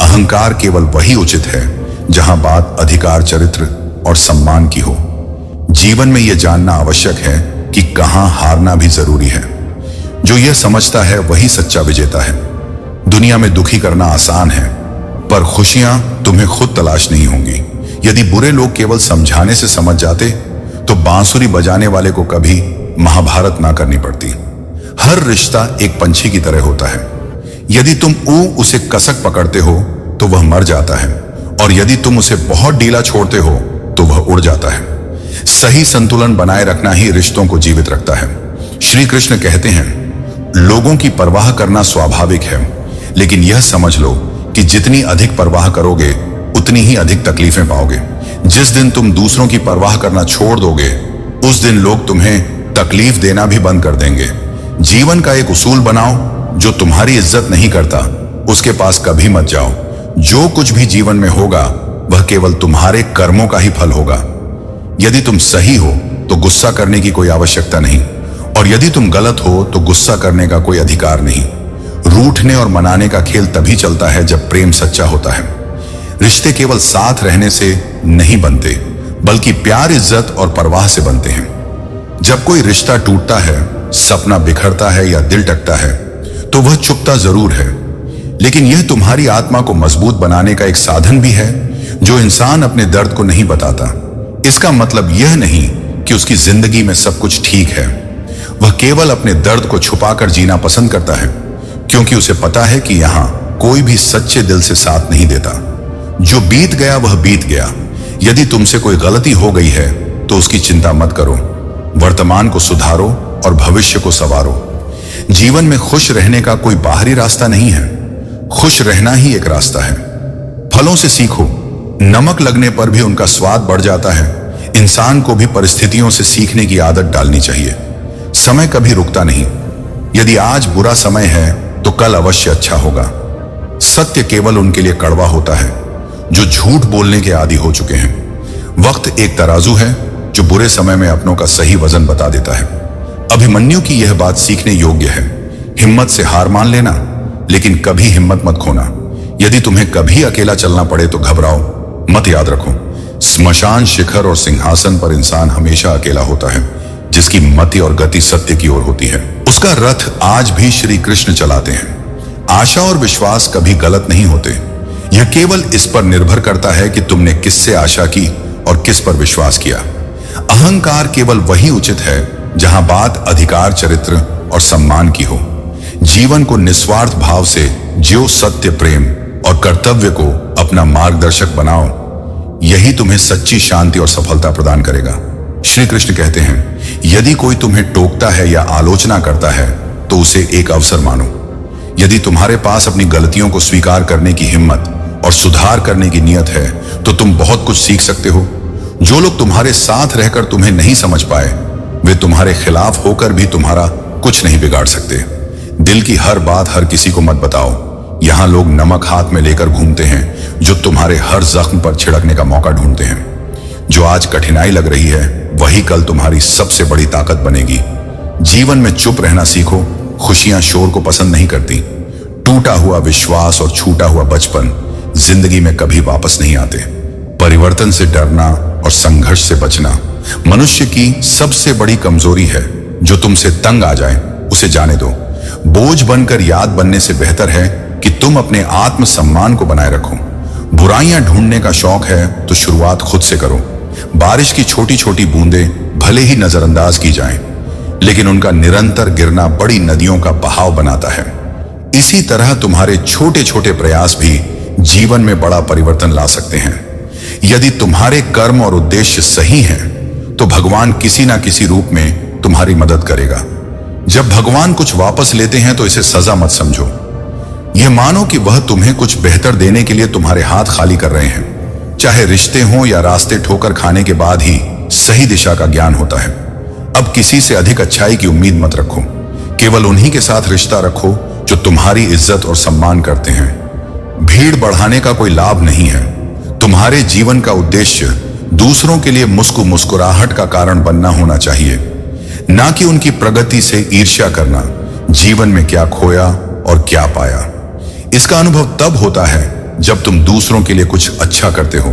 अहंकार केवल वही उचित है जहां बात अधिकार, चरित्र और सम्मान की हो। जीवन में यह जानना आवश्यक है कि कहां हारना भी जरूरी है। जो यह समझता है वही सच्चा विजेता है। दुनिया में दुखी करना आसान है, पर खुशियां तुम्हें खुद तलाश नहीं होंगी। यदि बुरे लोग केवल समझाने से समझ जाते तो बांसुरी बजाने वाले को कभी महाभारत ना करनी पड़ती। हर रिश्ता एक पंछी की तरह होता है। यदि तुम उसे कसक पकड़ते हो तो वह मर जाता है, और यदि तुम उसे बहुत ढीला छोड़ते हो तो वह उड़ जाता है। सही संतुलन बनाए रखना ही रिश्तों को जीवित रखता है। श्री कृष्ण कहते हैं, लोगों की परवाह करना स्वाभाविक है, लेकिन यह समझ लो कि जितनी अधिक परवाह करोगे उतनी ही अधिक तकलीफें पाओगे। जिस दिन तुम दूसरों की परवाह करना छोड़ दोगे उस दिन लोग तुम्हें तकलीफ देना भी बंद कर देंगे। जीवन का एक उसूल बनाओ, जो तुम्हारी इज्जत नहीं करता उसके पास कभी मत जाओ। जो कुछ भी जीवन में होगा वह केवल तुम्हारे कर्मों का ही फल होगा। यदि तुम सही हो तो गुस्सा करने की कोई आवश्यकता नहीं, और यदि तुम गलत हो तो गुस्सा करने का कोई अधिकार नहीं। रूठने और मनाने का खेल तभी चलता है जब प्रेम सच्चा होता है। रिश्ते केवल साथ रहने से नहीं बनते, बल्कि प्यार, इज्जत और परवाह से बनते हैं। जब कोई रिश्ता टूटता है, सपना बिखरता है या दिल टकता है तो वह चुपता जरूर है, लेकिन यह तुम्हारी आत्मा को मजबूत बनाने का एक साधन भी है। जो इंसान अपने दर्द को नहीं बताता, इसका मतलब यह नहीं कि उसकी जिंदगी में सब कुछ ठीक है। वह केवल अपने दर्द को छुपाकर जीना पसंद करता है, क्योंकि उसे पता है कि यहां कोई भी सच्चे दिल से साथ नहीं देता। जो बीत गया वह बीत गया। यदि तुमसे कोई गलती हो गई है तो उसकी चिंता मत करो। वर्तमान को सुधारो और भविष्य को संवारो। जीवन में खुश रहने का कोई बाहरी रास्ता नहीं है, खुश रहना ही एक रास्ता है। फलों से सीखो, नमक लगने पर भी उनका स्वाद बढ़ जाता है। इंसान को भी परिस्थितियों से सीखने की आदत डालनी चाहिए। समय कभी रुकता नहीं। यदि आज बुरा समय है तो कल अवश्य अच्छा होगा। सत्य केवल उनके लिए कड़वा होता है जो झूठ बोलने के आदी हो चुके हैं। वक्त एक तराजू है जो बुरे समय में अपनों का सही वजन बता देता है। अभिमन्यु की यह बात सीखने योग्य है। हिम्मत से हार मान लेना, लेकिन कभी हिम्मत मत खोना। यदि तुम्हें कभी अकेला चलना पड़े तो घबराओ मत। याद रखो, स्मशान, शिखर और सिंहासन पर इंसान हमेशा अकेला होता है। जिसकी मति और गति सत्य की ओर होती है उसका रथ आज भी श्री कृष्ण चलाते हैं। आशा और विश्वास कभी गलत नहीं होते। यह केवल इस पर निर्भर करता है कि तुमने किससे आशा की और किस पर विश्वास किया। अहंकार केवल वही उचित है जहां बात अधिकार, चरित्र और सम्मान की हो। जीवन को निस्वार्थ भाव से जियो, सत्य, प्रेम और कर्तव्य को अपना मार्गदर्शक बनाओ। यही तुम्हें सच्ची शांति और सफलता प्रदान करेगा। श्री कृष्ण कहते हैं, यदि कोई तुम्हें टोकता है या आलोचना करता है तो उसे एक अवसर मानो। यदि तुम्हारे पास अपनी गलतियों को स्वीकार करने की हिम्मत और सुधार करने की नियत है तो तुम बहुत कुछ सीख सकते हो। जो लोग तुम्हारे साथ रहकर तुम्हें नहीं समझ पाए, वे तुम्हारे खिलाफ होकर भी तुम्हारा कुछ नहीं बिगाड़ सकते। दिल की हर बात हर किसी को मत बताओ। यहां लोग नमक हाथ में लेकर घूमते हैं जो तुम्हारे हर जख्म पर छिड़कने का मौका ढूंढते हैं। जो आज कठिनाई लग रही है वही कल तुम्हारी सबसे बड़ी ताकत बनेगी। जीवन में चुप रहना सीखो। खुशियां शोर को पसंद नहीं करती। टूटा हुआ विश्वास और छूटा हुआ बचपन जिंदगी में कभी वापस नहीं आते। परिवर्तन से डरना और संघर्ष से बचना मनुष्य की सबसे बड़ी कमजोरी है। जो तुमसे तंग आ जाए उसे जाने दो। बोझ बनकर याद बनने से बेहतर है कि तुम अपने आत्मसम्मान को बनाए रखो। बुराइयां ढूंढने का शौक है तो शुरुआत खुद से करो। बारिश की छोटी छोटी बूंदें भले ही नजरअंदाज की जाएं, लेकिन उनका निरंतर गिरना बड़ी नदियों का बहाव बनाता है। इसी तरह तुम्हारे छोटे छोटे प्रयास भी जीवन में बड़ा परिवर्तन ला सकते हैं। यदि तुम्हारे कर्म और उद्देश्य सही हैं, तो भगवान किसी ना किसी रूप में तुम्हारी मदद करेगा। जब भगवान कुछ वापस लेते हैं तो इसे सजा मत समझो। यह मानो कि वह तुम्हें कुछ बेहतर देने के लिए तुम्हारे हाथ खाली कर रहे हैं। चाहे रिश्ते हों या रास्ते ठोकर खाने के बाद ही सही दिशा का ज्ञान होता है। अब किसी से अधिक अच्छाई की उम्मीद मत रखो। केवल उन्हीं के साथ रिश्ता रखो जो तुम्हारी इज्जत और सम्मान करते हैं। भीड़ बढ़ाने का कोई लाभ नहीं है। तुम्हारे जीवन का उद्देश्य दूसरों के लिए मुस्कुराहट का कारण बनना होना चाहिए, ना कि उनकी प्रगति से ईर्ष्या करना। जीवन में क्या खोया और क्या पाया, इसका अनुभव तब होता है जब तुम दूसरों के लिए कुछ अच्छा करते हो।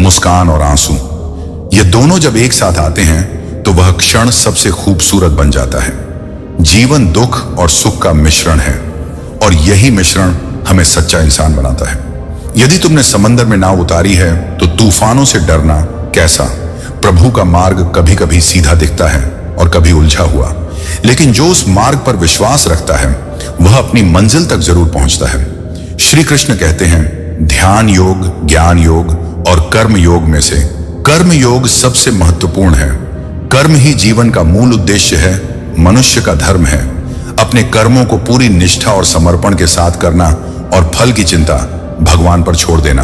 मुस्कान और आंसू, ये दोनों जब एक साथ आते हैं तो वह क्षण सबसे खूबसूरत बन जाता है। जीवन दुख और सुख का मिश्रण है और यही मिश्रण हमें सच्चा इंसान बनाता है। यदि तुमने समंदर में नाव उतारी है तो तूफानों से डरना कैसा। प्रभु का मार्ग कभी कभी सीधा दिखता है और कभी उलझा हुआ, लेकिन जो उस मार्ग पर विश्वास रखता है वह अपनी मंजिल तक जरूर पहुंचता है। श्री कृष्ण कहते हैं, ध्यान योग, ज्ञान योग और कर्म योग में से कर्म योग सबसे महत्वपूर्ण है। कर्म ही जीवन का मूल उद्देश्य है, मनुष्य का धर्म है। अपने कर्मों को पूरी निष्ठा और समर्पण के साथ करना और फल की चिंता भगवान पर छोड़ देना।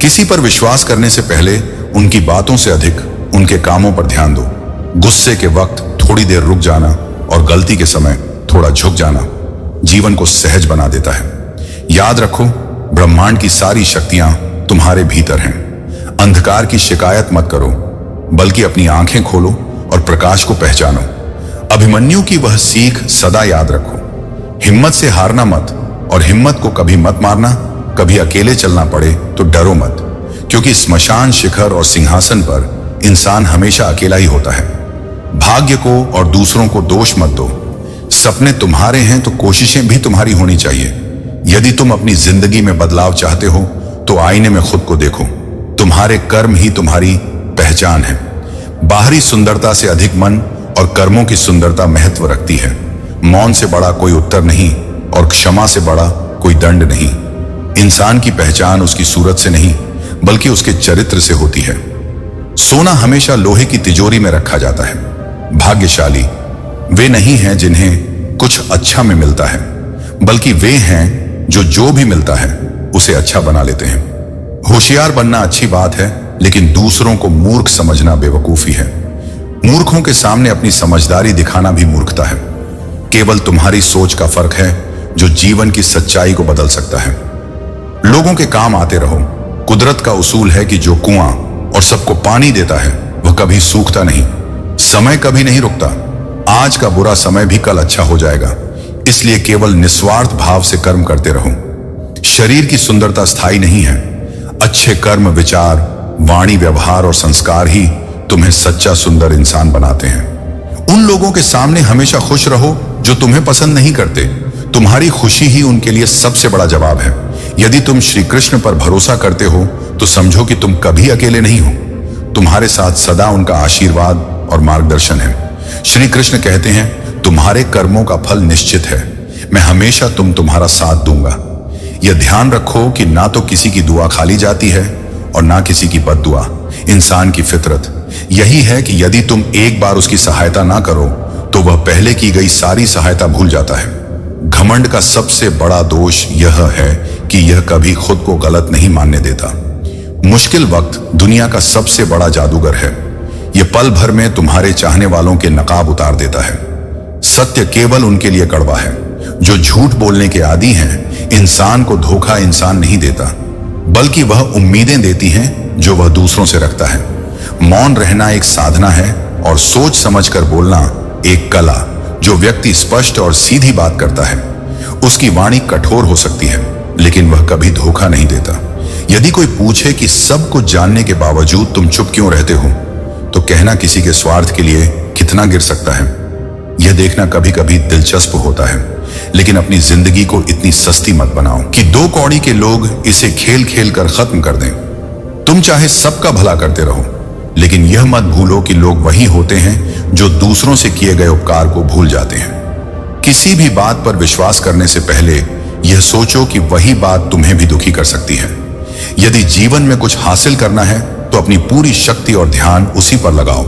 किसी पर विश्वास करने से पहले उनकी बातों से अधिक उनके कामों पर ध्यान दो। गुस्से के वक्त थोड़ी देर रुक जाना और गलती के समय थोड़ा झुक जाना जीवन को सहज बना देता है। याद रखो, ब्रह्मांड की सारी शक्तियां तुम्हारे भीतर हैं। अंधकार की शिकायत मत करो, बल्कि अपनी आंखें खोलो और प्रकाश को पहचानो। अभिमन्यु की वह सीख सदा याद रखो, हिम्मत से हारना मत और हिम्मत को कभी मत मारना। कभी अकेले चलना पड़े तो डरो मत, क्योंकि स्मशान, शिखर और सिंहासन पर इंसान हमेशा अकेला ही होता है। भाग्य को और दूसरों को दोष मत दो। सपने तुम्हारे हैं तो कोशिशें भी तुम्हारी होनी चाहिए। यदि तुम अपनी जिंदगी में बदलाव चाहते हो तो आईने में खुद को देखो। तुम्हारे कर्म ही तुम्हारी पहचान है। बाहरी सुंदरता से अधिक मन और कर्मों की सुंदरता महत्व रखती है। मौन से बड़ा कोई उत्तर नहीं और क्षमा से बड़ा कोई दंड नहीं। इंसान की पहचान उसकी सूरत से नहीं बल्कि उसके चरित्र से होती है। सोना हमेशा लोहे की तिजोरी में रखा जाता है। भाग्यशाली वे नहीं हैं जिन्हें कुछ अच्छा में मिलता है, बल्कि वे हैं जो भी मिलता है उसे अच्छा बना लेते हैं। होशियार बनना अच्छी बात है, लेकिन दूसरों को मूर्ख समझना बेवकूफी है। मूर्खों के सामने अपनी समझदारी दिखाना भी मूर्खता है। केवल तुम्हारी सोच का फर्क है जो जीवन की सच्चाई को बदल सकता है। लोगों के काम आते रहो। कुदरत का उसूल है कि जो कुआं और सबको पानी देता है वह कभी सूखता नहीं। समय कभी नहीं रुकता। आज का बुरा समय भी कल अच्छा हो जाएगा। इसलिए केवल निस्वार्थ भाव से कर्म करते रहो। शरीर की सुंदरता स्थायी नहीं है। अच्छे कर्म, विचार, वाणी, व्यवहार और संस्कार ही तुम्हें सच्चा सुंदर इंसान बनाते हैं। उन लोगों के सामने हमेशा खुश रहो जो तुम्हें पसंद नहीं करते। तुम्हारी खुशी ही उनके लिए सबसे बड़ा जवाब है। यदि तुम श्री कृष्ण पर भरोसा करते हो तो समझो कि तुम कभी अकेले नहीं हो। तुम्हारे साथ सदा उनका आशीर्वाद और मार्गदर्शन है। श्री कृष्ण कहते हैं, तुम्हारे कर्मों का फल निश्चित है। मैं हमेशा तुम्हारा साथ दूंगा। यह ध्यान रखो कि ना तो किसी की दुआ खाली जाती है और ना किसी की बद्दुआ। इंसान की फितरत यही है कि यदि तुम एक बार उसकी सहायता ना करो तो वह पहले की गई सारी सहायता भूल जाता है। घमंड का सबसे बड़ा दोष यह है कि यह कभी खुद को गलत नहीं मानने देता। मुश्किल वक्त दुनिया का सबसे बड़ा जादूगर है। यह पल भर में तुम्हारे चाहने वालों के नकाब उतार देता है। सत्य केवल उनके लिए कड़वा है जो झूठ बोलने के आदी हैं। इंसान को धोखा इंसान नहीं देता, बल्कि वह उम्मीदें देती हैं जो वह दूसरों से रखता है। मौन रहना एक साधना है और सोच समझकर बोलना एक कला। जो व्यक्ति स्पष्ट और सीधी बात करता है उसकी वाणी कठोर हो सकती है, लेकिन वह कभी धोखा नहीं देता। यदि कोई पूछे कि सब कुछ जानने के बावजूद तुम चुप क्यों रहते हो, तो कहना किसी के स्वार्थ के लिए कितना गिर सकता है। यह देखना कभी कभी दिलचस्प होता है, लेकिन अपनी जिंदगी को इतनी सस्ती मत बनाओ कि 2 कौड़ी के लोग इसे खेल खेल कर खत्म कर दें। तुम चाहे सबका भला करते रहो, लेकिन यह मत भूलो कि लोग वही होते हैं जो दूसरों से किए गए उपकार को भूल जाते हैं। किसी भी बात पर विश्वास करने से पहले यह सोचो कि वही बात तुम्हें भी दुखी कर सकती है। यदि जीवन में कुछ हासिल करना है तो अपनी पूरी शक्ति और ध्यान उसी पर लगाओ।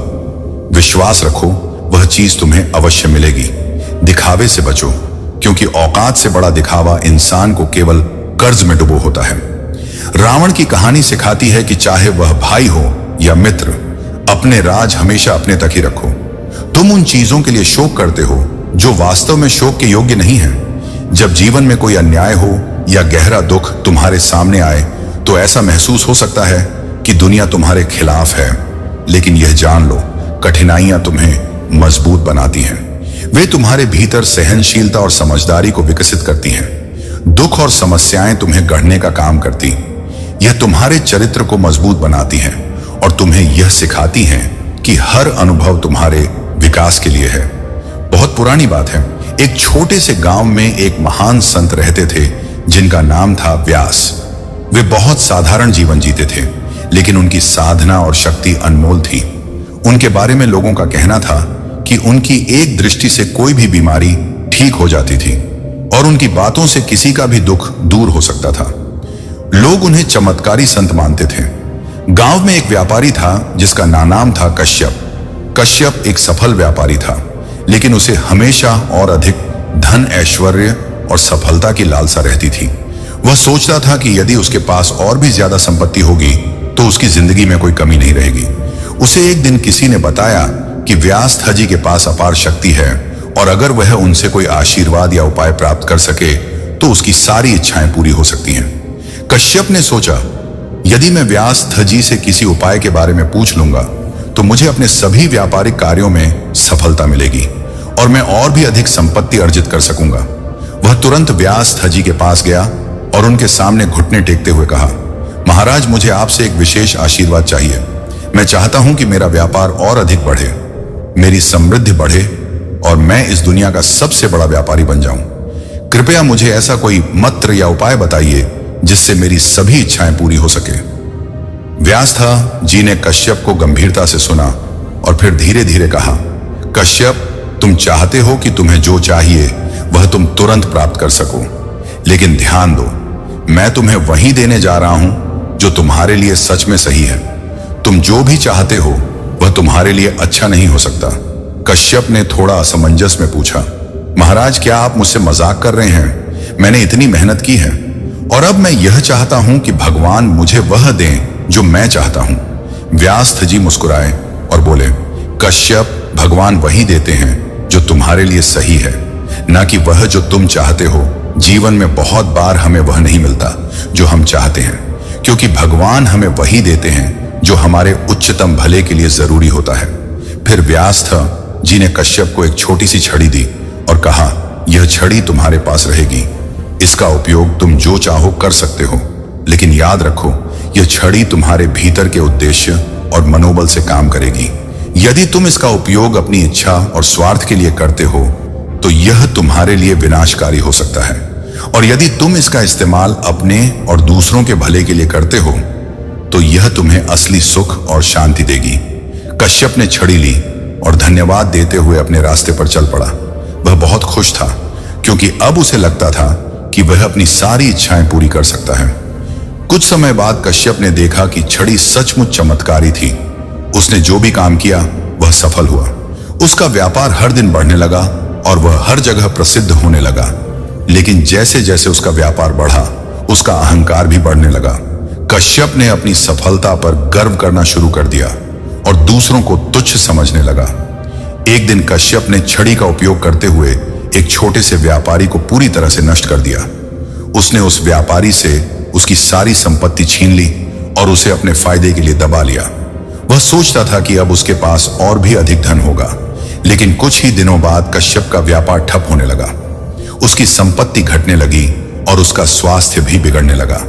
विश्वास रखो, वह चीज तुम्हें अवश्य मिलेगी। दिखावे से बचो, क्योंकि औकात से बड़ा दिखावा इंसान को केवल कर्ज में डुबो होता है। रावण की कहानी सिखाती है कि चाहे वह भाई हो या मित्र, अपने राज हमेशा अपने तक ही रखो। तुम उन चीजों के लिए शोक करते हो जो वास्तव में शोक के योग्य नहीं है। जब जीवन में कोई अन्याय हो या गहरा दुख तुम्हारे सामने आए तो ऐसा महसूस हो सकता है कि दुनिया तुम्हारे खिलाफ है, लेकिन यह जान लो, कठिनाइयां तुम्हें मजबूत बनाती हैं। वे तुम्हारे भीतर सहनशीलता और समझदारी को विकसित करती हैं। दुख और समस्याएं तुम्हें गढ़ने का काम करती, यह तुम्हारे चरित्र को मजबूत बनाती हैं और तुम्हें यह सिखाती हैं कि हर अनुभव तुम्हारे विकास के लिए है। बहुत पुरानी बात है, एक छोटे से गांव में एक महान संत रहते थे जिनका नाम था व्यास। वे बहुत साधारण जीवन जीते थे, लेकिन उनकी साधना और शक्ति अनमोल थी। उनके बारे में लोगों का कहना था कि उनकी एक दृष्टि से कोई भी बीमारी ठीक हो जाती थी और उनकी बातों से किसी का भी दुख दूर हो सकता था। लोग उन्हें चमत्कारी संत मानते थे। गांव में एक व्यापारी था जिसका नाम था कश्यप। कश्यप एक सफल व्यापारी था, लेकिन उसे हमेशा और अधिक धन, ऐश्वर्य और सफलता की लालसा रहती थी। वह सोचता था कि यदि उसके पास और भी ज्यादा संपत्ति होगी तो उसकी जिंदगी में कोई कमी नहीं रहेगी। उसे एक दिन किसी ने बताया कि व्यास जी के पास अपार शक्ति है और अगर वह उनसे कोई आशीर्वाद या उपाय प्राप्त कर सके तो उसकी सारी इच्छाएं पूरी हो सकती हैं। कश्यप ने सोचा, यदि मैं व्यास जी से किसी उपाय के बारे में पूछ लूंगा तो मुझे अपने सभी व्यापारिक कार्यों में सफलता मिलेगी और मैं और भी अधिक संपत्ति अर्जित कर सकूंगा। वह तुरंत व्यास जी के पास गया और उनके सामने घुटने टेकते हुए कहा, महाराज, मुझे आपसे एक विशेष आशीर्वाद चाहिए। मैं चाहता हूं कि मेरा व्यापार और अधिक बढ़े, मेरी समृद्धि बढ़े और मैं इस दुनिया का सबसे बड़ा व्यापारी बन जाऊं। कृपया मुझे ऐसा कोई मंत्र या उपाय बताइए जिससे मेरी सभी इच्छाएं पूरी हो सके। व्यास जी ने कश्यप को गंभीरता से सुना और फिर धीरे धीरे कहा, कश्यप, तुम चाहते हो कि तुम्हें जो चाहिए वह तुम तुरंत प्राप्त कर सको, लेकिन ध्यान दो, मैं तुम्हें वही देने जा रहा हूं जो तुम्हारे लिए सच में सही है। तुम जो भी चाहते हो वह तुम्हारे लिए अच्छा नहीं हो सकता। कश्यप ने थोड़ा असमंजस में पूछा, महाराज, क्या आप मुझसे मजाक कर रहे हैं? मैंने इतनी मेहनत की है और अब मैं यह चाहता हूं कि भगवान मुझे वह दें जो मैं चाहता हूं। व्यास जी मुस्कुराए और बोले, कश्यप, भगवान वही देते हैं जो तुम्हारे लिए सही है, ना कि वह जो तुम चाहते हो। जीवन में बहुत बार हमें वह नहीं मिलता जो हम चाहते हैं, क्योंकि भगवान हमें वही देते हैं जो हमारे उच्चतम भले के लिए जरूरी होता है। फिर व्यास जी ने कश्यप को एक छोटी सी छड़ी दी और कहा, यह छड़ी तुम्हारे पास रहेगी, इसका उपयोग तुम जो चाहो कर सकते हो, लेकिन याद रखो, यह छड़ी तुम्हारे भीतर के उद्देश्य और मनोबल से काम करेगी। यदि तुम इसका उपयोग अपनी इच्छा और स्वार्थ के लिए करते हो तो यह तुम्हारे लिए विनाशकारी हो सकता है, और यदि तुम इसका इस्तेमाल अपने और दूसरों के भले के लिए करते हो तो यह तुम्हें असली सुख और शांति देगी। कश्यप ने छड़ी ली और धन्यवाद देते हुए अपने रास्ते पर चल पड़ा। वह बहुत खुश था, क्योंकि अब उसे लगता था कि वह अपनी सारी इच्छाएं पूरी कर सकता है। कुछ समय बाद कश्यप ने देखा कि छड़ी सचमुच चमत्कारी थी। उसने जो भी काम किया वह सफल हुआ। उसका व्यापार हर दिन बढ़ने लगा और वह हर जगह प्रसिद्ध होने लगा। लेकिन जैसे जैसे उसका व्यापार बढ़ा, उसका अहंकार भी बढ़ने लगा। कश्यप ने अपनी सफलता पर गर्व करना शुरू कर दिया और दूसरों को तुच्छ समझने लगा। एक दिन कश्यप ने छड़ी का उपयोग करते हुए एक छोटे से व्यापारी को पूरी तरह से नष्ट कर दिया। उसने उस व्यापारी से उसकी सारी संपत्ति छीन ली और उसे अपने फायदे के लिए दबा लिया। वह सोचता था कि अब उसके पास और भी अधिक धन होगा, लेकिन कुछ ही दिनों बाद कश्यप का व्यापार ठप होने लगा। उसकी संपत्ति घटने लगी और उसका स्वास्थ्य भी बिगड़ने लगा।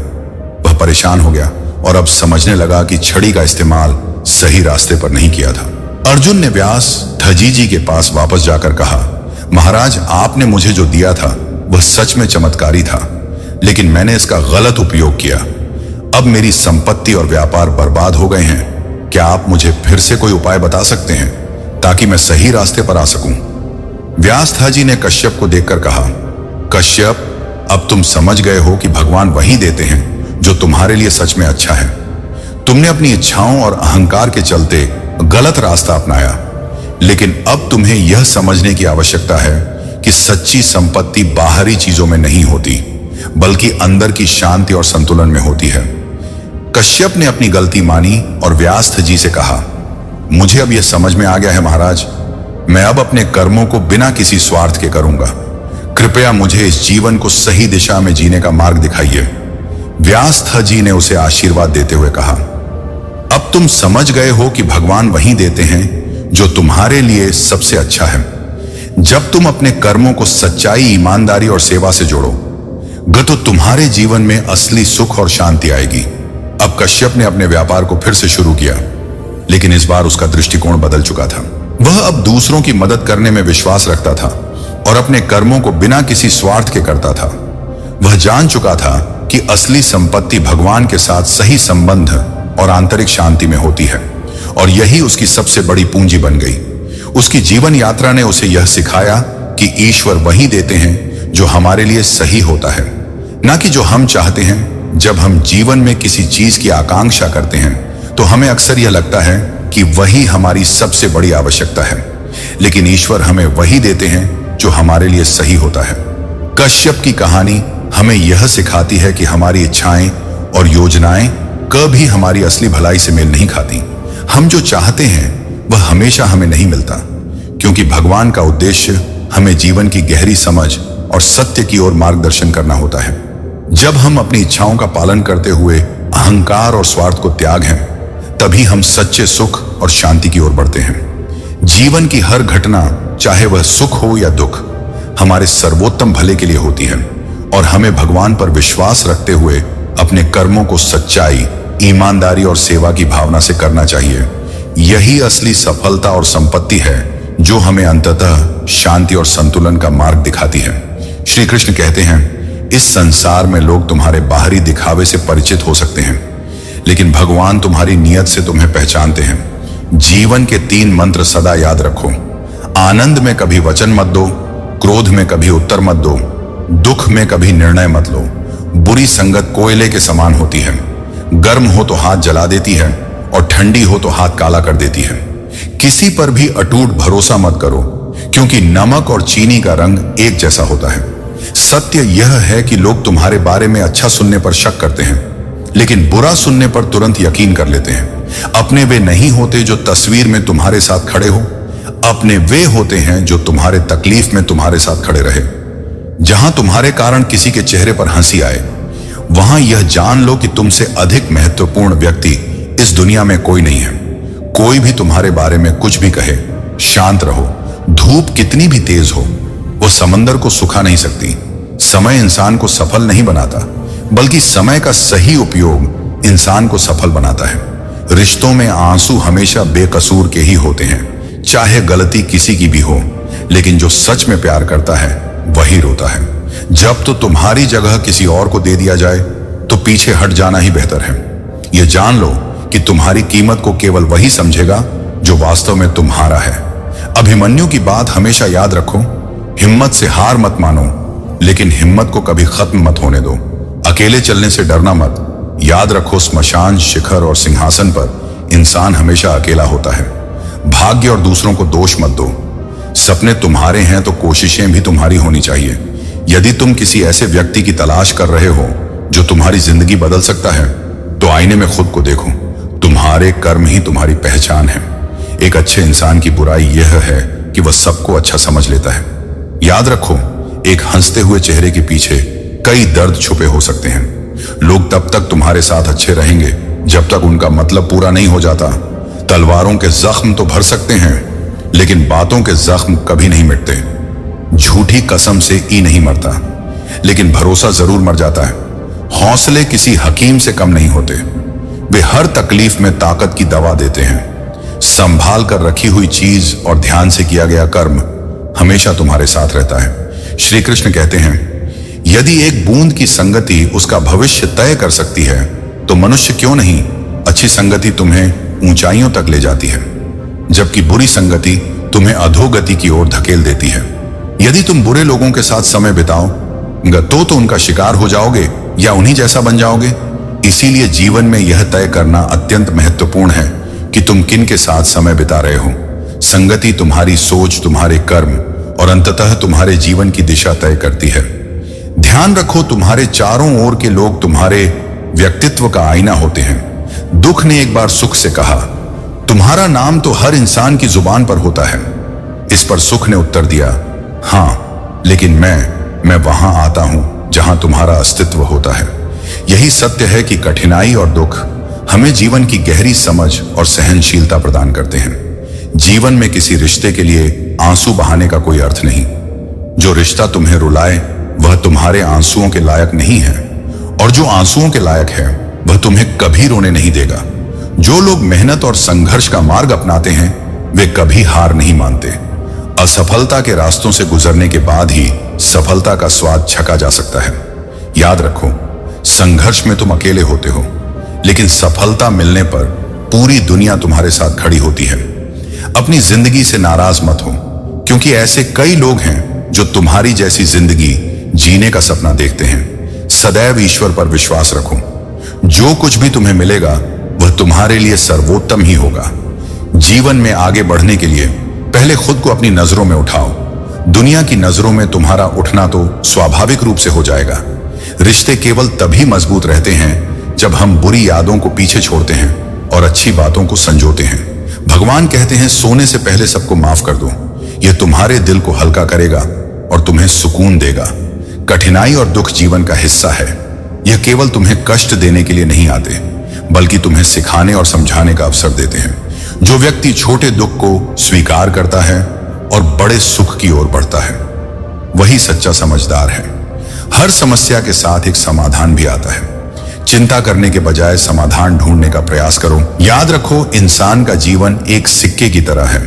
वह परेशान हो गया और अब समझने लगा कि छड़ी का इस्तेमाल सही रास्ते पर नहीं किया था। अर्जुन ने व्यास धजीजी के पास वापस जाकर कहा, महाराज, आपने मुझे जो दिया था वह सच में चमत्कारी था, लेकिन मैंने इसका गलत उपयोग किया। अब मेरी संपत्ति और व्यापार बर्बाद हो गए हैं। क्या आप मुझे फिर से कोई उपाय बता सकते हैं ताकि मैं सही रास्ते पर आ सकूं? व्यास जी ने कश्यप को देखकर कहा, कश्यप, अब तुम समझ गए हो कि भगवान वही देते हैं जो तुम्हारे लिए सच में अच्छा है। तुमने अपनी इच्छाओं और अहंकार के चलते गलत रास्ता अपनाया, लेकिन अब तुम्हें यह समझने की आवश्यकता है कि सच्ची संपत्ति बाहरी चीजों में नहीं होती, बल्कि अंदर की शांति और संतुलन में होती है। कश्यप ने अपनी गलती मानी और व्यास जी से कहा, मुझे अब यह समझ में आ गया है महाराज, मैं अब अपने कर्मों को बिना किसी स्वार्थ के करूंगा। कृपया मुझे इस जीवन को सही दिशा में जीने का मार्ग दिखाइए। व्यास जी ने उसे आशीर्वाद देते हुए कहा, अब तुम समझ गए हो कि भगवान वही देते हैं जो तुम्हारे लिए सबसे अच्छा है। जब तुम अपने कर्मों को सच्चाई, ईमानदारी और सेवा से जोड़ोगे तो तुम्हारे जीवन में असली सुख और शांति आएगी। अब कश्यप ने अपने व्यापार को फिर से शुरू किया, लेकिन इस बार उसका दृष्टिकोण बदल चुका था। वह अब दूसरों की मदद करने में विश्वास रखता था और अपने कर्मों को बिना किसी स्वार्थ के करता था। वह जान चुका था कि असली संपत्ति भगवान के साथ सही संबंध और आंतरिक शांति में होती है, और यही उसकी सबसे बड़ी पूंजी बन गई। उसकी जीवन यात्रा ने उसे यह सिखाया कि ईश्वर वही देते हैं जो हमारे लिए सही होता है, ना कि जो हम चाहते हैं। जब हम जीवन में किसी चीज की आकांक्षा करते हैं तो हमें अक्सर यह लगता है कि वही हमारी सबसे बड़ी आवश्यकता है, लेकिन ईश्वर हमें वही देते हैं जो हमारे लिए सही होता है। कश्यप की कहानी हमें यह सिखाती है कि हमारी इच्छाएं और योजनाएं कभी हमारी असली भलाई से मेल नहीं खाती। हम जो चाहते हैं वह हमेशा हमें नहीं मिलता, क्योंकि भगवान का उद्देश्य हमें जीवन की गहरी समझ और सत्य की ओर मार्गदर्शन करना होता है। जब हम अपनी इच्छाओं का पालन करते हुए अहंकार और स्वार्थ को त्याग हैं, तभी हम सच्चे सुख और शांति की ओर बढ़ते हैं। जीवन की हर घटना, चाहे वह सुख हो या दुख, हमारे सर्वोत्तम भले के लिए होती है, और हमें भगवान पर विश्वास रखते हुए अपने कर्मों को सच्चाई, ईमानदारी और सेवा की भावना से करना चाहिए। यही असली सफलता और संपत्ति है जो हमें अंततः शांति और संतुलन का मार्ग दिखाती है। श्री कृष्ण कहते हैं, इस संसार में लोग तुम्हारे बाहरी दिखावे से परिचित हो सकते हैं, लेकिन भगवान तुम्हारी नीयत से तुम्हें पहचानते हैं। जीवन के 3 मंत्र सदा याद रखो। आनंद में कभी वचन मत दो, क्रोध में कभी उत्तर मत दो, दुख में कभी निर्णय मत लो। बुरी संगत कोयले के समान होती है, गर्म हो तो हाथ जला देती है और ठंडी हो तो हाथ काला कर देती है। किसी पर भी अटूट भरोसा मत करो, क्योंकि नमक और चीनी का रंग एक जैसा होता है। सत्य यह है कि लोग तुम्हारे बारे में अच्छा सुनने पर शक करते हैं, लेकिन बुरा सुनने पर तुरंत यकीन कर लेते हैं। अपने वे नहीं होते जो तस्वीर में तुम्हारे साथ खड़े हो, अपने वे होते हैं जो तुम्हारे तकलीफ में तुम्हारे साथ खड़े रहे। जहां तुम्हारे कारण किसी के चेहरे पर हंसी आए, वहां यह जान लो कि तुमसे अधिक महत्वपूर्ण व्यक्ति इस दुनिया में कोई नहीं है। कोई भी तुम्हारे बारे में कुछ भी कहे, शांत रहो। धूप कितनी भी तेज हो, वो समंदर को सुखा नहीं सकती। समय इंसान को सफल नहीं बनाता, बल्कि समय का सही उपयोग इंसान को सफल बनाता है। रिश्तों में आंसू हमेशा बेकसूर के ही होते हैं, चाहे गलती किसी की भी हो, लेकिन जो सच में प्यार करता है वही रोता है। जब तो तुम्हारी जगह किसी और को दे दिया जाए तो पीछे हट जाना ही बेहतर है। यह जान लो कि तुम्हारी कीमत को केवल वही समझेगा जो वास्तव में तुम्हारा है। अभिमन्यु की बात हमेशा याद रखो, हिम्मत से हार मत मानो, लेकिन हिम्मत को कभी खत्म मत होने दो। अकेले चलने से डरना मत। याद रखो, स्मशान, शिखर और सिंहासन पर इंसान हमेशा अकेला होता है। भाग्य और दूसरों को दोष मत दो। सपने तुम्हारे हैं तो कोशिशें भी तुम्हारी होनी चाहिए। यदि तुम किसी ऐसे व्यक्ति की तलाश कर रहे हो जो तुम्हारी जिंदगी बदल सकता है, तो आईने में खुद को देखो। तुम्हारे कर्म ही तुम्हारी पहचान है। एक अच्छे इंसान की बुराई यह है कि वह सबको अच्छा समझ लेता है। याद रखो, एक हंसते हुए चेहरे के पीछे कई दर्द छुपे हो सकते हैं। लोग तब तक तुम्हारे साथ अच्छे रहेंगे जब तक उनका मतलब पूरा नहीं हो जाता। तलवारों के जख्म तो भर सकते हैं, लेकिन बातों के जख्म कभी नहीं मिटते। झूठी कसम से ई नहीं मरता, लेकिन भरोसा जरूर मर जाता है। हौसले किसी हकीम से कम नहीं होते। वे हर तकलीफ में ताकत की दवा देते हैं। संभाल कर रखी हुई चीज और ध्यान से किया गया कर्म हमेशा तुम्हारे साथ रहता है। श्री कृष्ण कहते हैं, यदि एक बूंद की संगति उसका भविष्य तय कर सकती है, तो मनुष्य क्यों नहीं। अच्छी संगति तुम्हें ऊंचाइयों तक ले जाती है, जबकि बुरी संगति तुम्हें अधोगति की ओर धकेल देती है। यदि तुम बुरे लोगों के साथ समय बिताओगे तो उनका शिकार हो जाओगे या उन्हीं जैसा बन जाओगे। इसीलिए जीवन में यह तय करना अत्यंत महत्वपूर्ण है कि तुम किन के साथ समय बिता रहे हो। संगति तुम्हारी सोच, तुम्हारे कर्म और अंततः तुम्हारे जीवन की दिशा तय करती है। ध्यान रखो, तुम्हारे चारों ओर के लोग तुम्हारे व्यक्तित्व का आईना होते हैं। दुख ने एक बार सुख से कहा, तुम्हारा नाम तो हर इंसान की जुबान पर होता है। इस पर सुख ने उत्तर दिया, हाँ, लेकिन मैं वहां आता हूं जहां तुम्हारा अस्तित्व होता है। यही सत्य है कि कठिनाई और दुख हमें जीवन की गहरी समझ और सहनशीलता प्रदान करते हैं। जीवन में किसी रिश्ते के लिए आंसू बहाने का कोई अर्थ नहीं। जो रिश्ता तुम्हें रुलाए वह तुम्हारे आंसुओं के लायक नहीं है, और जो आंसुओं के लायक है वह तुम्हें कभी रोने नहीं देगा। जो लोग मेहनत और संघर्ष का मार्ग अपनाते हैं वे कभी हार नहीं मानते। असफलता के रास्तों से गुजरने के बाद ही सफलता का स्वाद छका जा सकता है। याद रखो, संघर्ष में तुम अकेले होते हो, लेकिन सफलता मिलने पर पूरी दुनिया तुम्हारे साथ खड़ी होती है। अपनी जिंदगी से नाराज मत हो, क्योंकि ऐसे कई लोग हैं जो तुम्हारी जैसी जिंदगी जीने का सपना देखते हैं। सदैव ईश्वर पर विश्वास रखो। जो कुछ भी तुम्हें मिलेगा वह तुम्हारे लिए सर्वोत्तम ही होगा। जीवन में आगे बढ़ने के लिए पहले खुद को अपनी नजरों में उठाओ। दुनिया की नजरों में तुम्हारा उठना तो स्वाभाविक रूप से हो जाएगा। रिश्ते केवल तभी मजबूत रहते हैं जब हम बुरी यादों को पीछे छोड़ते हैं और अच्छी बातों को संजोते हैं। भगवान कहते हैं, सोने से पहले सबको माफ कर दो। यह तुम्हारे दिल को हल्का करेगा और तुम्हें सुकून देगा। कठिनाई और दुख जीवन का हिस्सा है। यह केवल तुम्हें कष्ट देने के लिए नहीं आते, बल्कि तुम्हें सिखाने और समझाने का अवसर देते हैं। जो व्यक्ति छोटे दुख को स्वीकार करता है और बड़े सुख की ओर बढ़ता है, वही सच्चा समझदार है। हर समस्या के साथ एक समाधान भी आता है। चिंता करने के बजाय समाधान ढूंढने का प्रयास करो। याद रखो, इंसान का जीवन एक सिक्के की तरह है।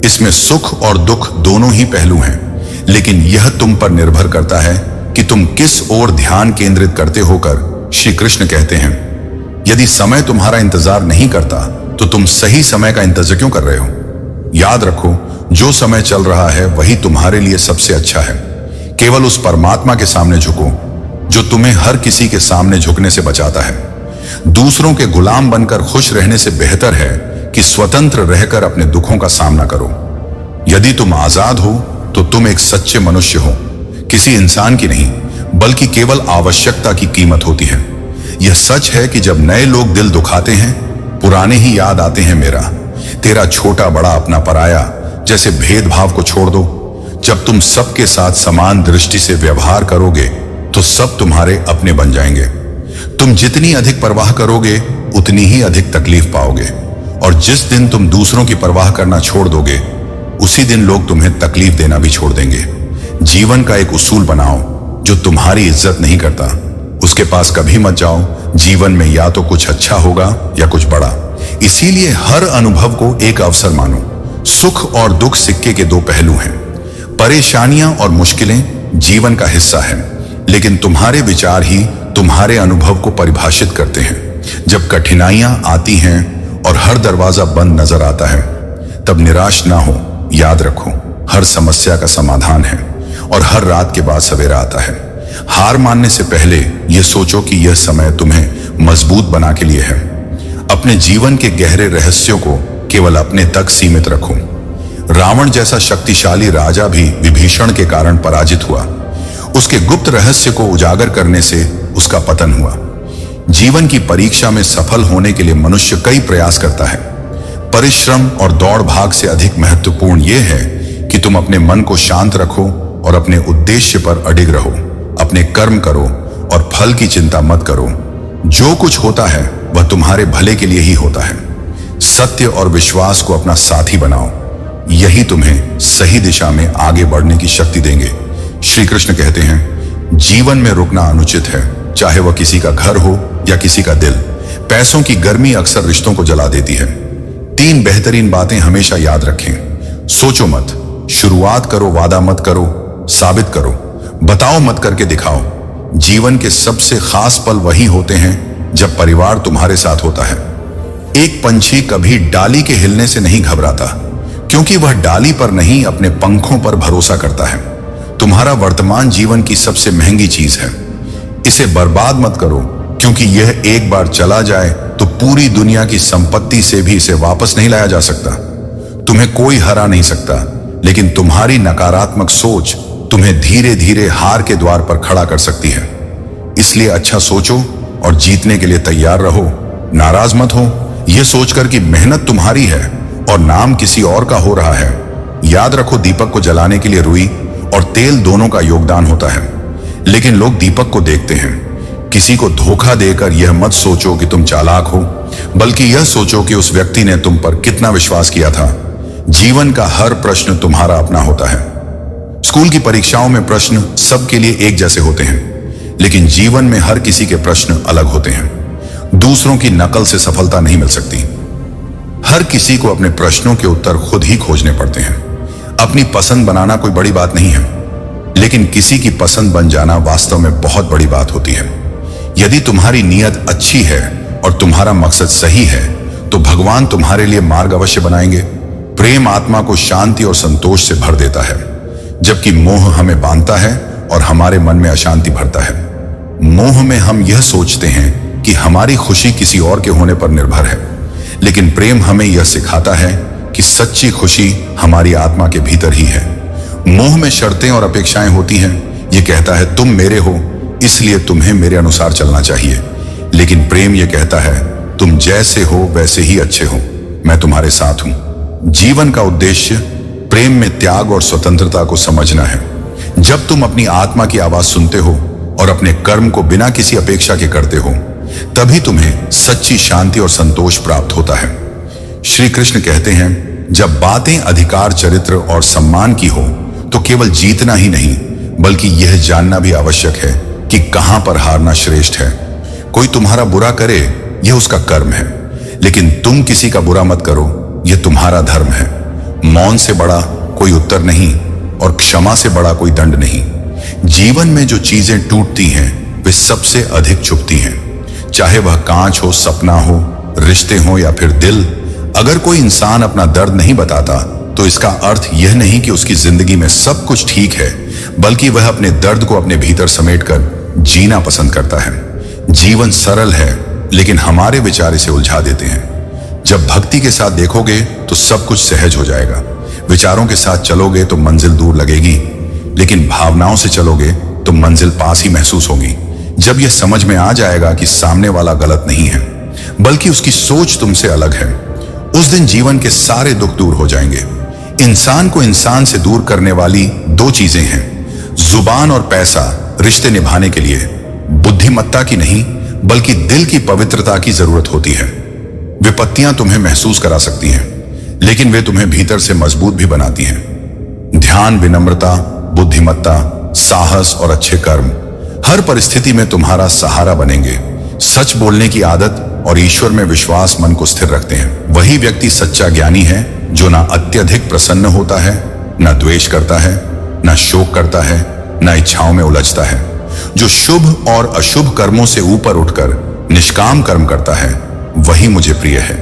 इसमें सुख और दुख दोनों ही पहलू हैं, लेकिन यह तुम पर निर्भर करता है कि तुम किस ओर ध्यान केंद्रित करते होकर। श्री कृष्ण कहते हैं, यदि समय तुम्हारा इंतजार नहीं करता तो तुम सही समय का इंतजार क्यों कर रहे हो। याद रखो, जो समय चल रहा है वही तुम्हारे लिए सबसे अच्छा है। केवल उस परमात्मा के सामने झुको जो तुम्हें हर किसी के सामने झुकने से बचाता है। दूसरों के गुलाम बनकर खुश रहने से बेहतर है कि स्वतंत्र रहकर अपने दुखों का सामना करो। यदि तुम आजाद हो तो तुम एक सच्चे मनुष्य हो, किसी इंसान की नहीं, बल्कि केवल आवश्यकता की कीमत होती है। यह सच है कि जब नए लोग दिल दुखाते हैं, पुराने ही याद आते हैं मेरा। तेरा छोटा बड़ा अपना पराया जैसे भेदभाव को छोड़ दो। जब तुम सबके साथ समान दृष्टि से व्यवहार करोगे तो सब तुम्हारे अपने बन जाएंगे। तुम जितनी अधिक परवाह करोगे उतनी ही अधिक तकलीफ पाओगे, और जिस दिन तुम दूसरों की परवाह करना छोड़ दोगे उसी दिन लोग तुम्हें तकलीफ देना भी छोड़ देंगे। जीवन का एक उसूल बनाओ, जो तुम्हारी इज्जत नहीं करता उसके पास कभी मत जाओ। जीवन में या तो कुछ अच्छा होगा या कुछ बड़ा। इसीलिए हर अनुभव को एक अवसर मानो। सुख और दुख सिक्के के दो पहलू हैं। परेशानियां और मुश्किलें जीवन का हिस्सा है, लेकिन तुम्हारे विचार ही तुम्हारे अनुभव को परिभाषित करते हैं। जब कठिनाइयां आती हैं और हर दरवाजा बंद नजर आता है, तब निराश ना हो। याद रखो, हर समस्या का समाधान है, और हर रात के बाद सवेरा आता है। हार मानने से पहले यह सोचो कि यह समय तुम्हें मजबूत बना के लिए है। अपने जीवन के गहरे रहस्यों को केवल अपने तक सीमित रखो। रावण जैसा शक्तिशाली राजा भी विभीषण के कारण पराजित हुआ। उसके गुप्त रहस्य को उजागर करने से उसका पतन हुआ। जीवन की परीक्षा में सफल होने के लिए मनुष्य कई प्रयास करता है। परिश्रम और दौड़ भाग से अधिक महत्वपूर्ण यह है कि तुम अपने मन को शांत रखो और अपने उद्देश्य पर अडिग रहो। अपने कर्म करो और फल की चिंता मत करो। जो कुछ होता है वह तुम्हारे भले के लिए ही होता है। सत्य और विश्वास को अपना साथी बनाओ, यही तुम्हें सही दिशा में आगे बढ़ने की शक्ति देंगे। श्री कृष्ण कहते हैं, जीवन में रुकना अनुचित है, चाहे वह किसी का घर हो या किसी का दिल। पैसों की गर्मी अक्सर रिश्तों को जला देती है। 3 बेहतरीन बातें हमेशा याद रखें। सोचो मत, शुरुआत करो, वादा मत करो, साबित करो, बताओ मत करके दिखाओ। जीवन के सबसे खास पल वही होते हैं जब परिवार तुम्हारे साथ होता है। एक पंछी कभी डाली के हिलने से नहीं घबराता, क्योंकि वह डाली पर नहीं अपने पंखों पर भरोसा करता है। तुम्हारा वर्तमान जीवन की सबसे महंगी चीज है। इसे बर्बाद मत करो, क्योंकि यह एक बार चला जाए तो पूरी दुनिया की संपत्ति से भी इसे वापस नहीं लाया जा सकता। तुम्हें कोई हरा नहीं सकता, लेकिन तुम्हारी नकारात्मक सोच तुम्हें धीरे धीरे हार के द्वार पर खड़ा कर सकती है। इसलिए अच्छा सोचो और जीतने के लिए तैयार रहो। नाराज मत हो यह सोचकर कि मेहनत तुम्हारी है और नाम किसी और का हो रहा है। याद रखो, दीपक को जलाने के लिए रुई और तेल दोनों का योगदान होता है, लेकिन लोग दीपक को देखते हैं। किसी को धोखा देकर यह मत सोचो कि तुम चालाक हो, बल्कि यह सोचो कि उस व्यक्ति ने तुम पर कितना विश्वास किया था। जीवन का हर प्रश्न तुम्हारा अपना होता है। स्कूल की परीक्षाओं में प्रश्न सबके लिए एक जैसे होते हैं, लेकिन जीवन में हर किसी के प्रश्न अलग होते हैं। दूसरों की नकल से सफलता नहीं मिल सकती। हर किसी को अपने प्रश्नों के उत्तर खुद ही खोजने पड़ते हैं। अपनी पसंद बनाना कोई बड़ी बात नहीं है, लेकिन किसी की पसंद बन जाना वास्तव में बहुत बड़ी बात होती है। यदि तुम्हारी नीयत अच्छी है और तुम्हारा मकसद सही है, तो भगवान तुम्हारे लिए मार्ग अवश्य बनाएंगे। प्रेम आत्मा को शांति और संतोष से भर देता है, जबकि मोह हमें बांधता है और हमारे मन में अशांति भरता है। मोह में हम यह सोचते हैं कि हमारी खुशी किसी और के होने पर निर्भर है, लेकिन प्रेम हमें यह सिखाता है कि सच्ची खुशी हमारी आत्मा के भीतर ही है। मोह में शर्तें और अपेक्षाएं होती हैं। यह कहता है तुम मेरे हो, इसलिए तुम्हें मेरे अनुसार चलना चाहिए। लेकिन प्रेम यह कहता है तुम जैसे हो वैसे ही अच्छे हो, मैं तुम्हारे साथ हूं। जीवन का उद्देश्य प्रेम में त्याग और स्वतंत्रता को समझना है। जब तुम अपनी आत्मा की आवाज सुनते हो और अपने कर्म को बिना किसी अपेक्षा के करते हो, तभी तुम्हें सच्ची शांति और संतोष प्राप्त होता है। श्री कृष्ण कहते हैं, जब बातें अधिकार, चरित्र और सम्मान की हो, तो केवल जीतना ही नहीं, बल्कि यह जानना भी आवश्यक है कि कहां पर हारना श्रेष्ठ है। कोई तुम्हारा बुरा करे, यह उसका कर्म है, लेकिन तुम किसी का बुरा मत करो, यह तुम्हारा धर्म है। मौन से बड़ा कोई उत्तर नहीं और क्षमा से बड़ा कोई दंड नहीं। जीवन में जो चीजें टूटती हैं, वे सबसे अधिक चुभती हैं, चाहे वह कांच हो, सपना हो, रिश्ते हो या फिर दिल। अगर कोई इंसान अपना दर्द नहीं बताता, तो इसका अर्थ यह नहीं कि उसकी जिंदगी में सब कुछ ठीक है, बल्कि वह अपने दर्द को अपने भीतर समेटकर जीना पसंद करता है। जीवन सरल है, लेकिन हमारे विचार इसे उलझा देते हैं। जब भक्ति के साथ देखोगे तो सब कुछ सहज हो जाएगा। विचारों के साथ चलोगे तो मंजिल दूर लगेगी, लेकिन भावनाओं से चलोगे तो मंजिल पास ही महसूस होगी। जब यह समझ में आ जाएगा कि सामने वाला गलत नहीं है, बल्कि उसकी सोच तुमसे अलग है, उस दिन जीवन के सारे दुख दूर हो जाएंगे। इंसान को इंसान से दूर करने वाली 2 चीजें हैं, जुबान और पैसा। रिश्ते निभाने के लिए बुद्धिमत्ता की नहीं, बल्कि दिल की पवित्रता की जरूरत होती है। विपत्तियां तुम्हें महसूस करा सकती हैं, लेकिन वे तुम्हें भीतर से मजबूत भी बनाती हैं। ध्यान, विनम्रता, बुद्धिमत्ता, साहस और अच्छे कर्म हर परिस्थिति में तुम्हारा सहारा बनेंगे। सच बोलने की आदत और ईश्वर में विश्वास मन को स्थिर रखते हैं। वही व्यक्ति सच्चा ज्ञानी है जो ना अत्यधिक प्रसन्न होता है, ना द्वेष करता है, ना शोक करता है, ना इच्छाओं में उलझता है। जो शुभ और अशुभ कर्मों से ऊपर उठकर निष्काम कर्म करता है, वही मुझे प्रिय है।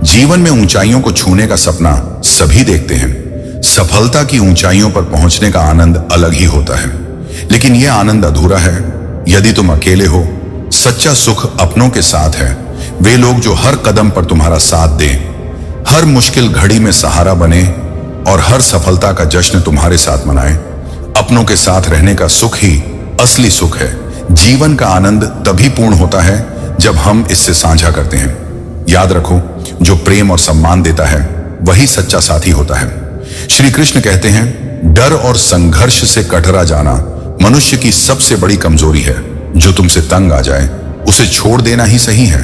जीवन में ऊंचाइयों को छूने का सपना सभी देखते हैं। सफलता की ऊंचाइयों पर पहुंचने का आनंद अलग ही होता है, लेकिन यह आनंद अधूरा है यदि तुम अकेले हो। सच्चा सुख अपनों के साथ है, वे लोग जो हर कदम पर तुम्हारा साथ दें, हर मुश्किल घड़ी में सहारा बने और हर सफलता का जश्न तुम्हारे साथ मनाएं। अपनों के साथ रहने का सुख ही असली सुख है। जीवन का आनंद तभी पूर्ण होता है जब हम इससे साझा करते हैं। याद रखो, जो प्रेम और सम्मान देता है वही सच्चा साथी होता है। श्री कृष्ण कहते हैं, डर और संघर्ष से कटरा जाना मनुष्य की सबसे बड़ी कमजोरी है। जो तुमसे तंग आ जाए उसे छोड़ देना ही सही है,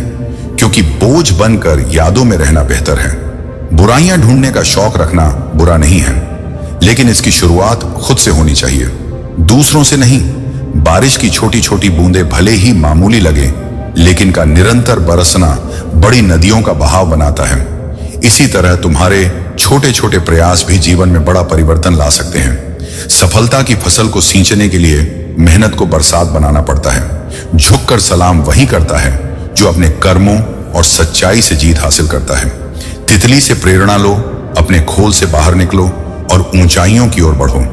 क्योंकि बोझ बनकर यादों में रहना बेहतर है। बुराइयां ढूंढने का शौक रखना बुरा नहीं है, लेकिन इसकी शुरुआत खुद से होनी चाहिए, दूसरों से नहीं। बारिश की छोटी छोटी बूंदें भले ही मामूली लगे, लेकिन का निरंतर बरसना बड़ी नदियों का बहाव बनाता है। इसी तरह तुम्हारे छोटे छोटे प्रयास भी जीवन में बड़ा परिवर्तन ला सकते हैं। सफलता की फसल को सींचने के लिए मेहनत को बरसात बनाना पड़ता है। झुककर सलाम वही करता है जो अपने कर्मों और सच्चाई से जीत हासिल करता है। तितली से प्रेरणा लो, अपने खोल से बाहर निकलो और ऊंचाइयों की ओर बढ़ो।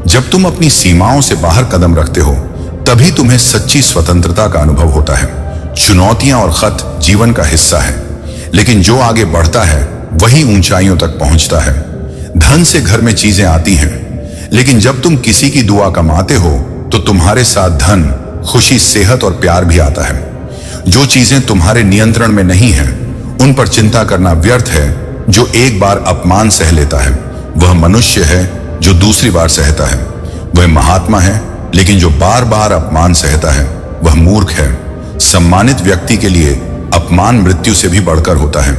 जब तुम अपनी सीमाओं से बाहर कदम रखते हो, तभी तुम्हें सच्ची स्वतंत्रता का अनुभव होता है। चुनौतियां और खत जीवन का हिस्सा है, लेकिन जो आगे बढ़ता है वही ऊंचाइयों तक पहुंचता है। धन से घर में चीजें आती हैं, लेकिन जब तुम किसी की दुआ कमाते हो तो तुम्हारे साथ धन, खुशी, सेहत और प्यार भी आता है। जो चीजें तुम्हारे नियंत्रण में नहीं हैं, उन पर चिंता करना व्यर्थ है। जो एक बार अपमान सह लेता है वह मनुष्य है, जो दूसरी बार सहता है वह महात्मा है, लेकिन जो बार बार अपमान सहता है वह मूर्ख है। सम्मानित व्यक्ति के लिए अपमान मृत्यु से भी बढ़कर होता है।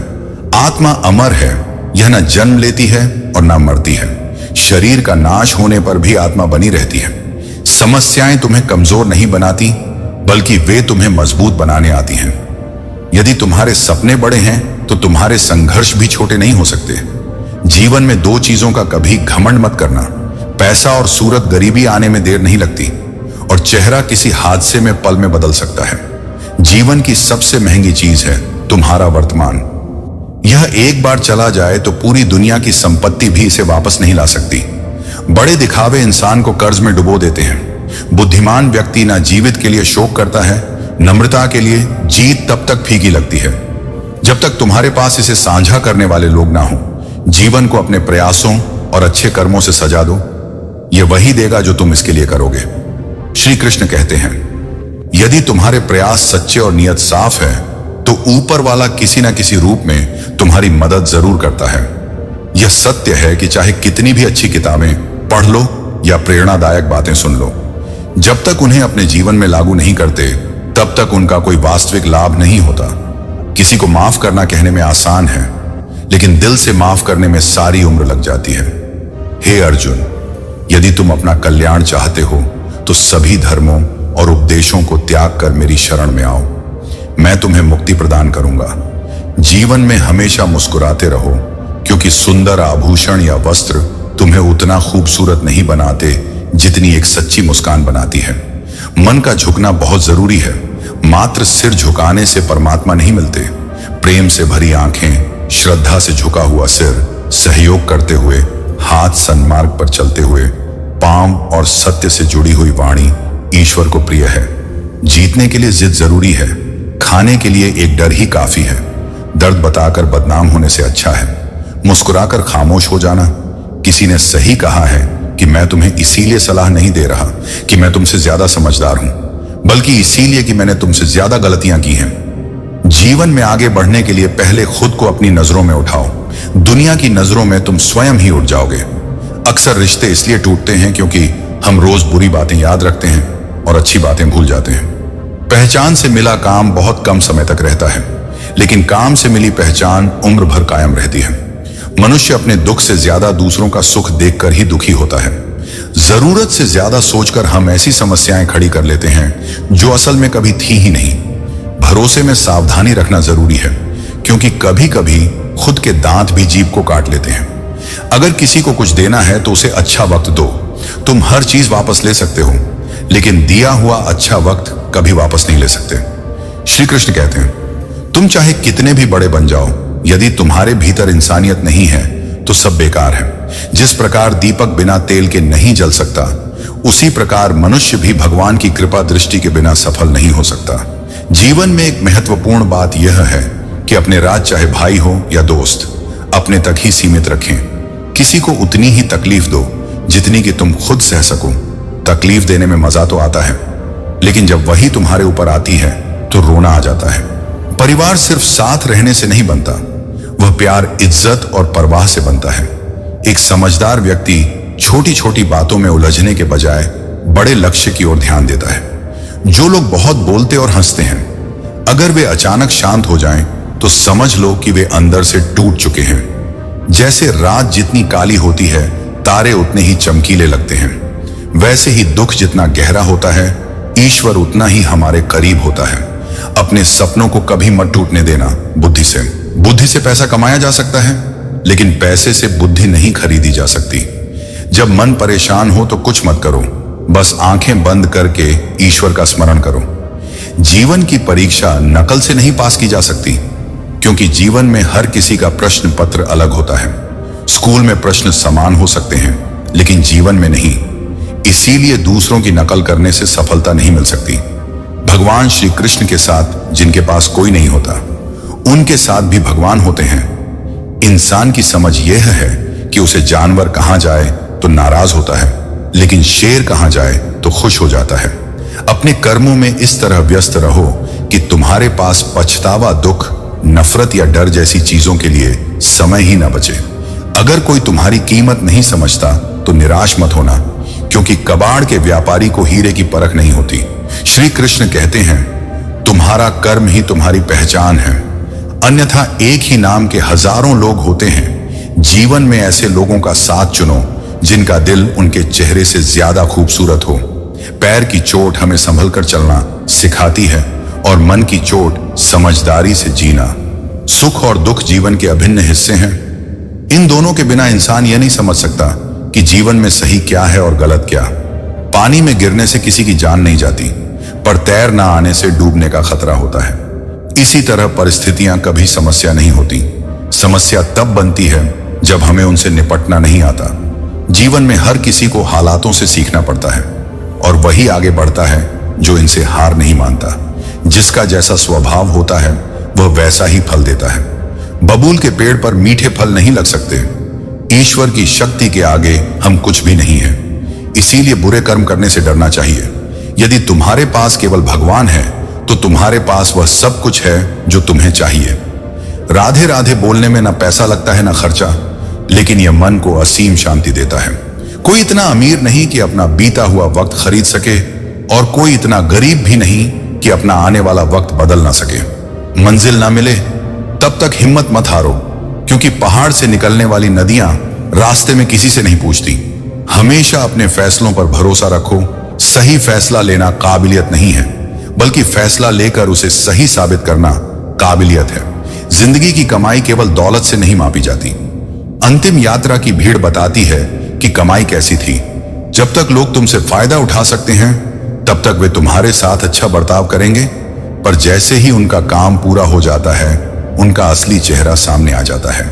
आत्मा अमर है, यह न जन्म लेती है और न मरती है। शरीर का नाश होने पर भी आत्मा बनी रहती है। समस्याएं तुम्हें कमजोर नहीं बनाती, बल्कि वे तुम्हें मजबूत बनाने आती हैं। यदि तुम्हारे सपने बड़े हैं तो तुम्हारे संघर्ष भी छोटे नहीं हो सकते। जीवन में दो चीजों का कभी घमंड मत करना। पैसा और सूरत गरीबी आने में देर नहीं लगती, और चेहरा किसी हादसे में पल में बदल सकता है। जीवन की सबसे महंगी चीज है तुम्हारा वर्तमान। यह एक बार चला जाए तो पूरी दुनिया की संपत्ति भी इसे वापस नहीं ला सकती। बड़े दिखावे इंसान को कर्ज में डुबो देते हैं। बुद्धिमान व्यक्ति ना जीवित के लिए शोक करता है, नम्रता के लिए जीत तब तक फीकी लगती है जब तक तुम्हारे पास इसे साझा करने वाले लोग ना हो। जीवन को अपने प्रयासों और अच्छे कर्मों से सजा दो, यह वही देगा जो तुम इसके लिए करोगे। श्री कृष्ण कहते हैं, यदि तुम्हारे प्रयास सच्चे और नियत साफ है तो ऊपर वाला किसी न किसी रूप में तुम्हारी मदद जरूर करता है। यह सत्य है कि चाहे कितनी भी अच्छी किताबें पढ़ लो या प्रेरणादायक बातें सुन लो, जब तक उन्हें अपने जीवन में लागू नहीं करते तब तक उनका कोई वास्तविक लाभ नहीं होता। किसी को माफ करना कहने में आसान है, लेकिन दिल से माफ करने में सारी उम्र लग जाती है। हे अर्जुन, यदि तुम अपना कल्याण चाहते हो तो सभी धर्मों और उपदेशों को त्याग कर मेरी शरण में आओ। मैं तुम्हें मुक्ति प्रदान करूंगा। जीवन में हमेशा मुस्कुराते रहो, क्योंकि सुंदर आभूषण या वस्त्र तुम्हें उतना खूबसूरत नहीं बनाते जितनी एक सच्ची मुस्कान बनाती है। मन का झुकना बहुत जरूरी है। मात्र सिर झुकाने से परमात्मा नहीं मिलते। प्रेम से भरी आंखें, श्रद्धा से झुका हुआ सिर, सहयोग करते हुए हाथ, सन्मार्ग पर चलते हुए पांव और सत्य से जुड़ी हुई वाणी ईश्वर को प्रिय है। जीतने के लिए जिद जरूरी है, खाने के लिए एक डर ही काफी है। दर्द बताकर बदनाम होने से अच्छा है मुस्कुराकर खामोश हो जाना। किसी ने सही कहा है कि मैं तुम्हें इसीलिए सलाह नहीं दे रहा कि मैं तुमसे ज्यादा समझदार हूं, बल्कि इसीलिए कि मैंने तुमसे ज्यादा गलतियां की हैं। जीवन में आगे बढ़ने के लिए पहले खुद को अपनी नजरों में उठाओ। दुनिया की नजरों में तुम स्वयं ही उठ जाओगे। अक्सर रिश्ते इसलिए टूटते हैं क्योंकि हम रोज बुरी बातें याद रखते हैं और अच्छी बातें भूल जाते हैं। पहचान से मिला काम बहुत कम समय तक रहता है, लेकिन काम से मिली पहचान उम्र भर कायम रहती है। मनुष्य अपने दुख से ज्यादा दूसरों का सुख देखकर ही दुखी होता है। जरूरत से ज्यादा सोचकर हम ऐसी समस्याएं खड़ी कर लेते हैं जो असल में कभी थी ही नहीं। भरोसे में सावधानी रखना जरूरी है, क्योंकि कभी कभी खुद के दांत भी जीभ को काट लेते हैं। अगर किसी को कुछ देना है तो उसे अच्छा वक्त दो। तुम हर चीज वापस ले सकते हो, लेकिन दिया हुआ अच्छा वक्त कभी वापस नहीं ले सकते। श्री कृष्ण कहते हैं, तुम चाहे कितने भी बड़े बन जाओ, यदि तुम्हारे भीतर इंसानियत नहीं है तो सब बेकार है। जिस प्रकार दीपक बिना तेल के नहीं जल सकता, उसी प्रकार मनुष्य भी भगवान की कृपा दृष्टि के बिना सफल नहीं हो सकता। जीवन में एक महत्वपूर्ण बात यह है कि अपने राज, चाहे भाई हो या दोस्त, अपने तक ही सीमित रखें। किसी को उतनी ही तकलीफ दो जितनी कि तुम खुद सह सको। तकलीफ देने में मजा तो आता है, लेकिन जब वही तुम्हारे ऊपर आती है तो रोना आ जाता है। परिवार सिर्फ साथ रहने से नहीं बनता, वह प्यार, इज्जत और परवाह से बनता है। एक समझदार व्यक्ति छोटी छोटी बातों में उलझने के बजाय बड़े लक्ष्य की ओर ध्यान देता है। जो लोग बहुत बोलते और हंसते हैं, अगर वे अचानक शांत हो जाएं, तो समझ लो कि वे अंदर से टूट चुके हैं। जैसे रात जितनी काली होती है, तारे उतने ही चमकीले लगते हैं, वैसे ही दुख जितना गहरा होता है, ईश्वर उतना ही हमारे करीब होता है। अपने सपनों को कभी मत टूटने देना। बुद्धि से पैसा कमाया जा सकता है, लेकिन पैसे से बुद्धि नहीं खरीदी जा सकती। जब मन परेशान हो तो कुछ मत करो, बस आंखें बंद करके ईश्वर का स्मरण करो। जीवन की परीक्षा नकल से नहीं पास की जा सकती, क्योंकि जीवन में हर किसी का प्रश्न पत्र अलग होता है। स्कूल में प्रश्न समान हो सकते हैं, लेकिन जीवन में नहीं। इसीलिए दूसरों की नकल करने से सफलता नहीं मिल सकती। भगवान श्री कृष्ण के साथ जिनके पास कोई नहीं होता, उनके साथ भी भगवान होते हैं। इंसान की समझ यह है कि उसे जानवर कहां जाए तो नाराज होता है, लेकिन शेर कहां जाए तो खुश हो जाता है। अपने कर्मों में इस तरह व्यस्त रहो कि तुम्हारे पास पछतावा, दुख, नफरत या डर जैसी चीजों के लिए समय ही न बचे। अगर कोई तुम्हारी कीमत नहीं समझता तो निराश मत होना, क्योंकि कबाड़ के व्यापारी को हीरे की परख नहीं होती। श्री कृष्ण कहते हैं, तुम्हारा कर्म ही तुम्हारी पहचान है, अन्यथा एक ही नाम के हजारों लोग होते हैं। जीवन में ऐसे लोगों का साथ चुनो जिनका दिल उनके चेहरे से ज्यादा खूबसूरत हो। पैर की चोट हमें संभल कर चलना सिखाती है, और मन की चोट समझदारी से जीना। सुख और दुख जीवन के अभिन्न हिस्से हैं। इन दोनों के बिना इंसान यह नहीं समझ सकता कि जीवन में सही क्या है और गलत क्या। पानी में गिरने से किसी की जान नहीं जाती, पर तैर ना आने से डूबने का खतरा होता है। इसी तरह परिस्थितियां कभी समस्या नहीं होती। समस्या तब बनती है जब हमें उनसे निपटना नहीं आता। जीवन में हर किसी को हालातों से सीखना पड़ता है, और वही आगे बढ़ता है जो इनसे हार नहीं मानता। जिसका जैसा स्वभाव होता है, वह वैसा ही फल देता है। बबूल के पेड़ पर मीठे फल नहीं लग सकते। ईश्वर की शक्ति के आगे हम कुछ भी नहीं है। इसीलिए बुरे कर्म करने से डरना चाहिए। यदि तुम्हारे पास केवल भगवान है, तो तुम्हारे पास वह सब कुछ है जो तुम्हें चाहिए। राधे राधे बोलने में ना पैसा लगता है ना खर्चा, लेकिन यह मन को असीम शांति देता है। कोई इतना अमीर नहीं कि अपना बीता हुआ वक्त खरीद सके, और कोई इतना गरीब भी नहीं कि अपना आने वाला वक्त बदल ना सके। मंजिल ना मिले तब तक हिम्मत मत हारो, क्योंकि पहाड़ से निकलने वाली नदियां रास्ते में किसी से नहीं पूछती। हमेशा अपने फैसलों पर भरोसा रखो। सही फैसला लेना काबिलियत नहीं है, बल्कि फैसला लेकर उसे सही साबित करना काबिलियत है। जिंदगी की कमाई केवल दौलत से नहीं मापी जाती। अंतिम यात्रा की भीड़ बताती है कि कमाई कैसी थी। जब तक लोग तुमसे फायदा उठा सकते हैं, तब तक वे तुम्हारे साथ अच्छा बर्ताव करेंगे, पर जैसे ही उनका काम पूरा हो जाता है, उनका असली चेहरा सामने आ जाता है।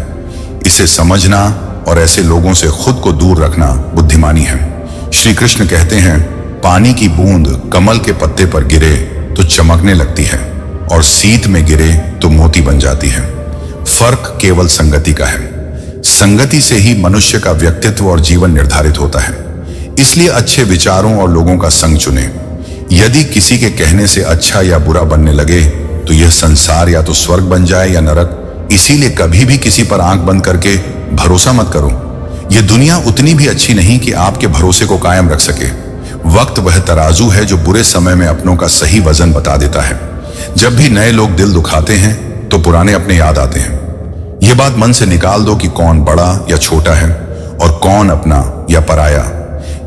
इसे समझना और ऐसे लोगों से खुद को दूर रखना बुद्धिमानी है। श्री कृष्ण कहते हैं, पानी की बूंद कमल के पत्ते पर गिरे तो चमकने लगती है, और सीत में गिरे तो मोती बन जाती है। फर्क केवल संगति का है। संगति से ही मनुष्य का व्यक्तित्व और जीवन निर्धारित होता है। इसलिए अच्छे विचारों और लोगों का संग चुने। यदि किसी के कहने से अच्छा या बुरा बनने लगे, तो यह संसार या तो स्वर्ग बन जाए या नरक। इसीलिए कभी भी किसी पर आंख बंद करके भरोसा मत करो। यह दुनिया उतनी भी अच्छी नहीं कि आपके भरोसे को कायम रख सके। वक्त वह तराजू है जो बुरे समय में अपनों का सही वजन बता देता है। जब भी नए लोग दिल दुखाते हैं, तो पुराने अपने याद आते हैं। यह बात मन से निकाल दो कि कौन बड़ा या छोटा है, और कौन अपना या पराया।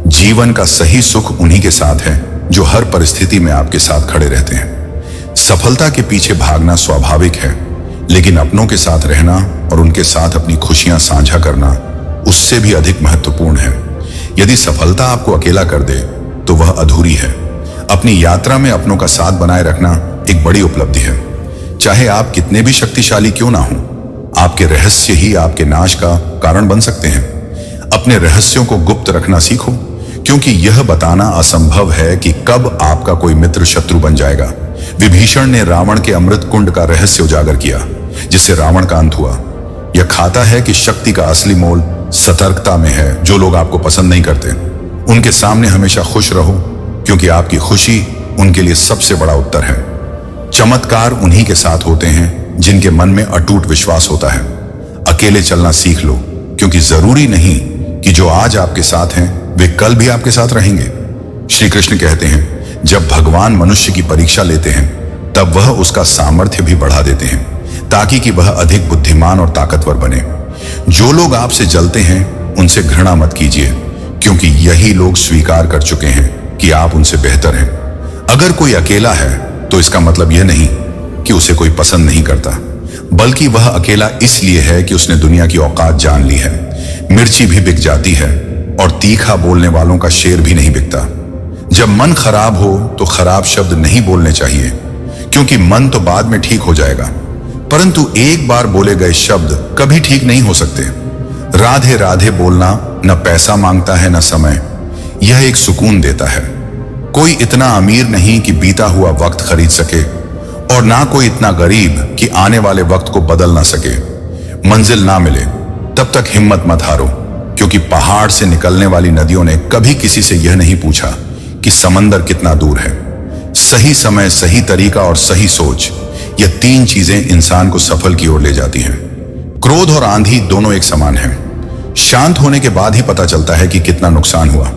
जीवन का सही सुख उन्हीं के साथ है जो हर परिस्थिति में आपके साथ खड़े रहते हैं। सफलता के पीछे भागना स्वाभाविक है, लेकिन अपनों के साथ रहना और उनके साथ अपनी खुशियां साझा करना उससे भी अधिक महत्वपूर्ण है। यदि सफलता आपको अकेला कर दे, तो वह अधूरी है। अपनी यात्रा में अपनों का साथ बनाए रखना एक बड़ी उपलब्धि है। चाहे आप कितने भी शक्तिशाली क्यों ना हो, आपके रहस्य ही आपके नाश का कारण बन सकते हैं। अपने रहस्यों को गुप्त रखना सीखो, क्योंकि यह बताना असंभव है कि कब आपका कोई मित्र शत्रु बन जाएगा। विभीषण ने रावण के अमृत कुंड का रहस्य उजागर किया, जिससे रावण का अंत हुआ। यह खाता है कि शक्ति का असली मोल सतर्कता में है। जो लोग आपको पसंद नहीं करते, उनके सामने हमेशा खुश रहो, क्योंकि आपकी खुशी उनके लिए सबसे बड़ा उत्तर है। चमत्कार उन्हीं के साथ होते हैं जिनके मन में अटूट विश्वास होता है। अकेले चलना सीख लो, क्योंकि जरूरी नहीं कि जो आज आपके साथ हैं वे कल भी आपके साथ रहेंगे। श्री कृष्ण कहते हैं, जब भगवान मनुष्य की परीक्षा लेते हैं तब वह उसका सामर्थ्य भी बढ़ा देते हैं, ताकि कि वह अधिक बुद्धिमान और ताकतवर बने। जो लोग आपसे जलते हैं उनसे घृणा मत कीजिए, क्योंकि यही लोग स्वीकार कर चुके हैं कि आप उनसे बेहतर हैं। अगर कोई अकेला है तो इसका मतलब यह नहीं कि उसे कोई पसंद नहीं करता, बल्कि वह अकेला इसलिए है कि उसने दुनिया की औकात जान ली है। मिर्ची भी बिक जाती है और तीखा बोलने वालों का शेर भी नहीं बिकता। जब मन खराब हो तो खराब शब्द नहीं बोलने चाहिए, क्योंकि मन तो बाद में ठीक हो जाएगा, परंतु एक बार बोले गए शब्द कभी ठीक नहीं हो सकते। राधे राधे बोलना न पैसा मांगता है न समय, यह एक सुकून देता है। कोई इतना अमीर नहीं कि बीता हुआ वक्त खरीद सके, और ना कोई इतना गरीब कि आने वाले वक्त को बदल ना सके। मंजिल ना मिले तब तक हिम्मत मत हारो, क्योंकि पहाड़ से निकलने वाली नदियों ने कभी किसी से यह नहीं पूछा कि समंदर कितना दूर है। सही समय, सही तरीका और सही सोच, यह तीन चीजें इंसान को सफल की ओर ले जाती हैं। क्रोध और आंधी दोनों एक समान हैं। शांत होने के बाद ही पता चलता है कि कितना नुकसान हुआ।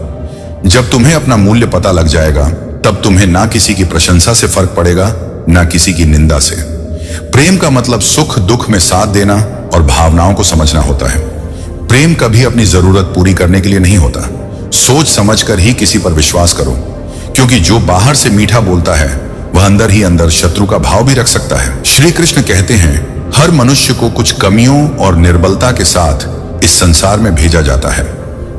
जब तुम्हें अपना मूल्य पता लग जाएगा, तब तुम्हें ना किसी की प्रशंसा से फर्क पड़ेगा, ना किसी की निंदा से। प्रेम का मतलब सुख दुख में साथ देना और भावनाओं को समझना होता है। प्रेम कभी अपनी जरूरत पूरी करने के लिए नहीं होता। सोच समझकर ही किसी पर विश्वास करो, क्योंकि जो बाहर से मीठा बोलता है वह अंदर ही अंदर शत्रु का भाव भी रख सकता है। श्री कृष्ण कहते हैं, हर मनुष्य को कुछ कमियों और निर्बलता के साथ इस संसार में भेजा जाता है।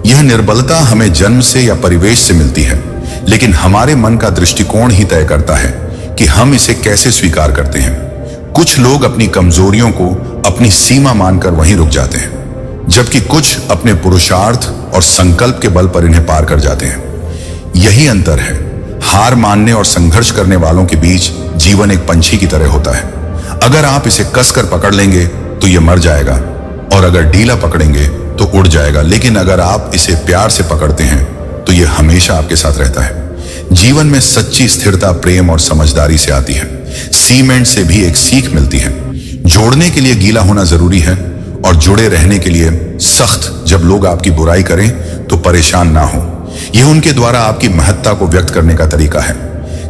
यह निर्बलता हमें जन्म से या परिवेश से मिलती है, लेकिन हमारे मन का दृष्टिकोण ही तय करता है कि हम इसे कैसे स्वीकार करते हैं। कुछ लोग अपनी कमजोरियों को अपनी सीमा मानकर वहीं रुक जाते हैं, जबकि कुछ अपने पुरुषार्थ और संकल्प के बल पर इन्हें पार कर जाते हैं। यही अंतर है। हार मानने और संघर्ष करने वालों के बीच जीवन एक पंछी की तरह होता है। अगर आप इसे कसकर पकड़ लेंगे तो यह मर जाएगा, और अगर ढीला पकड़ेंगे तो उड़ जाएगा। लेकिन अगर आप इसे प्यार से पकड़ते हैं तो यह हमेशा आपके साथ रहता है। जीवन में सच्ची स्थिरता प्रेम और समझदारी से आती है। सीमेंट से भी एक सीख मिलती है। जोड़ने के लिए गीला होना जरूरी है, और जुड़े रहने के लिए सख्त। जब लोग आपकी बुराई करें तो परेशान ना हो, यह उनके द्वारा आपकी महत्ता को व्यक्त करने का तरीका है।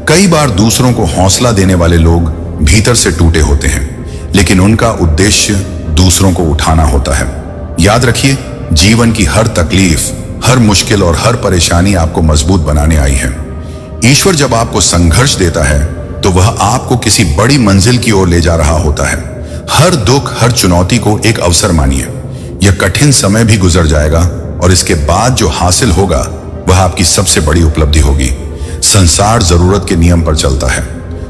कई बार दूसरों को हौसला देने वाले लोग भीतर से टूटे होते हैं, लेकिन उनका उद्देश्य दूसरों को उठाना होता है। याद रखिए, जीवन की हर तकलीफ, हर मुश्किल और हर परेशानी आपको मजबूत बनाने आई है। ईश्वर जब आपको संघर्ष देता है तो वह आपको किसी बड़ी मंजिल की ओर ले जा रहा होता है। हर दुख, हर चुनौती को एक अवसर मानिए। यह कठिन समय भी गुजर जाएगा, और इसके बाद जो हासिल होगा वह आपकी सबसे बड़ी उपलब्धि होगी। संसार जरूरत के नियम पर चलता है।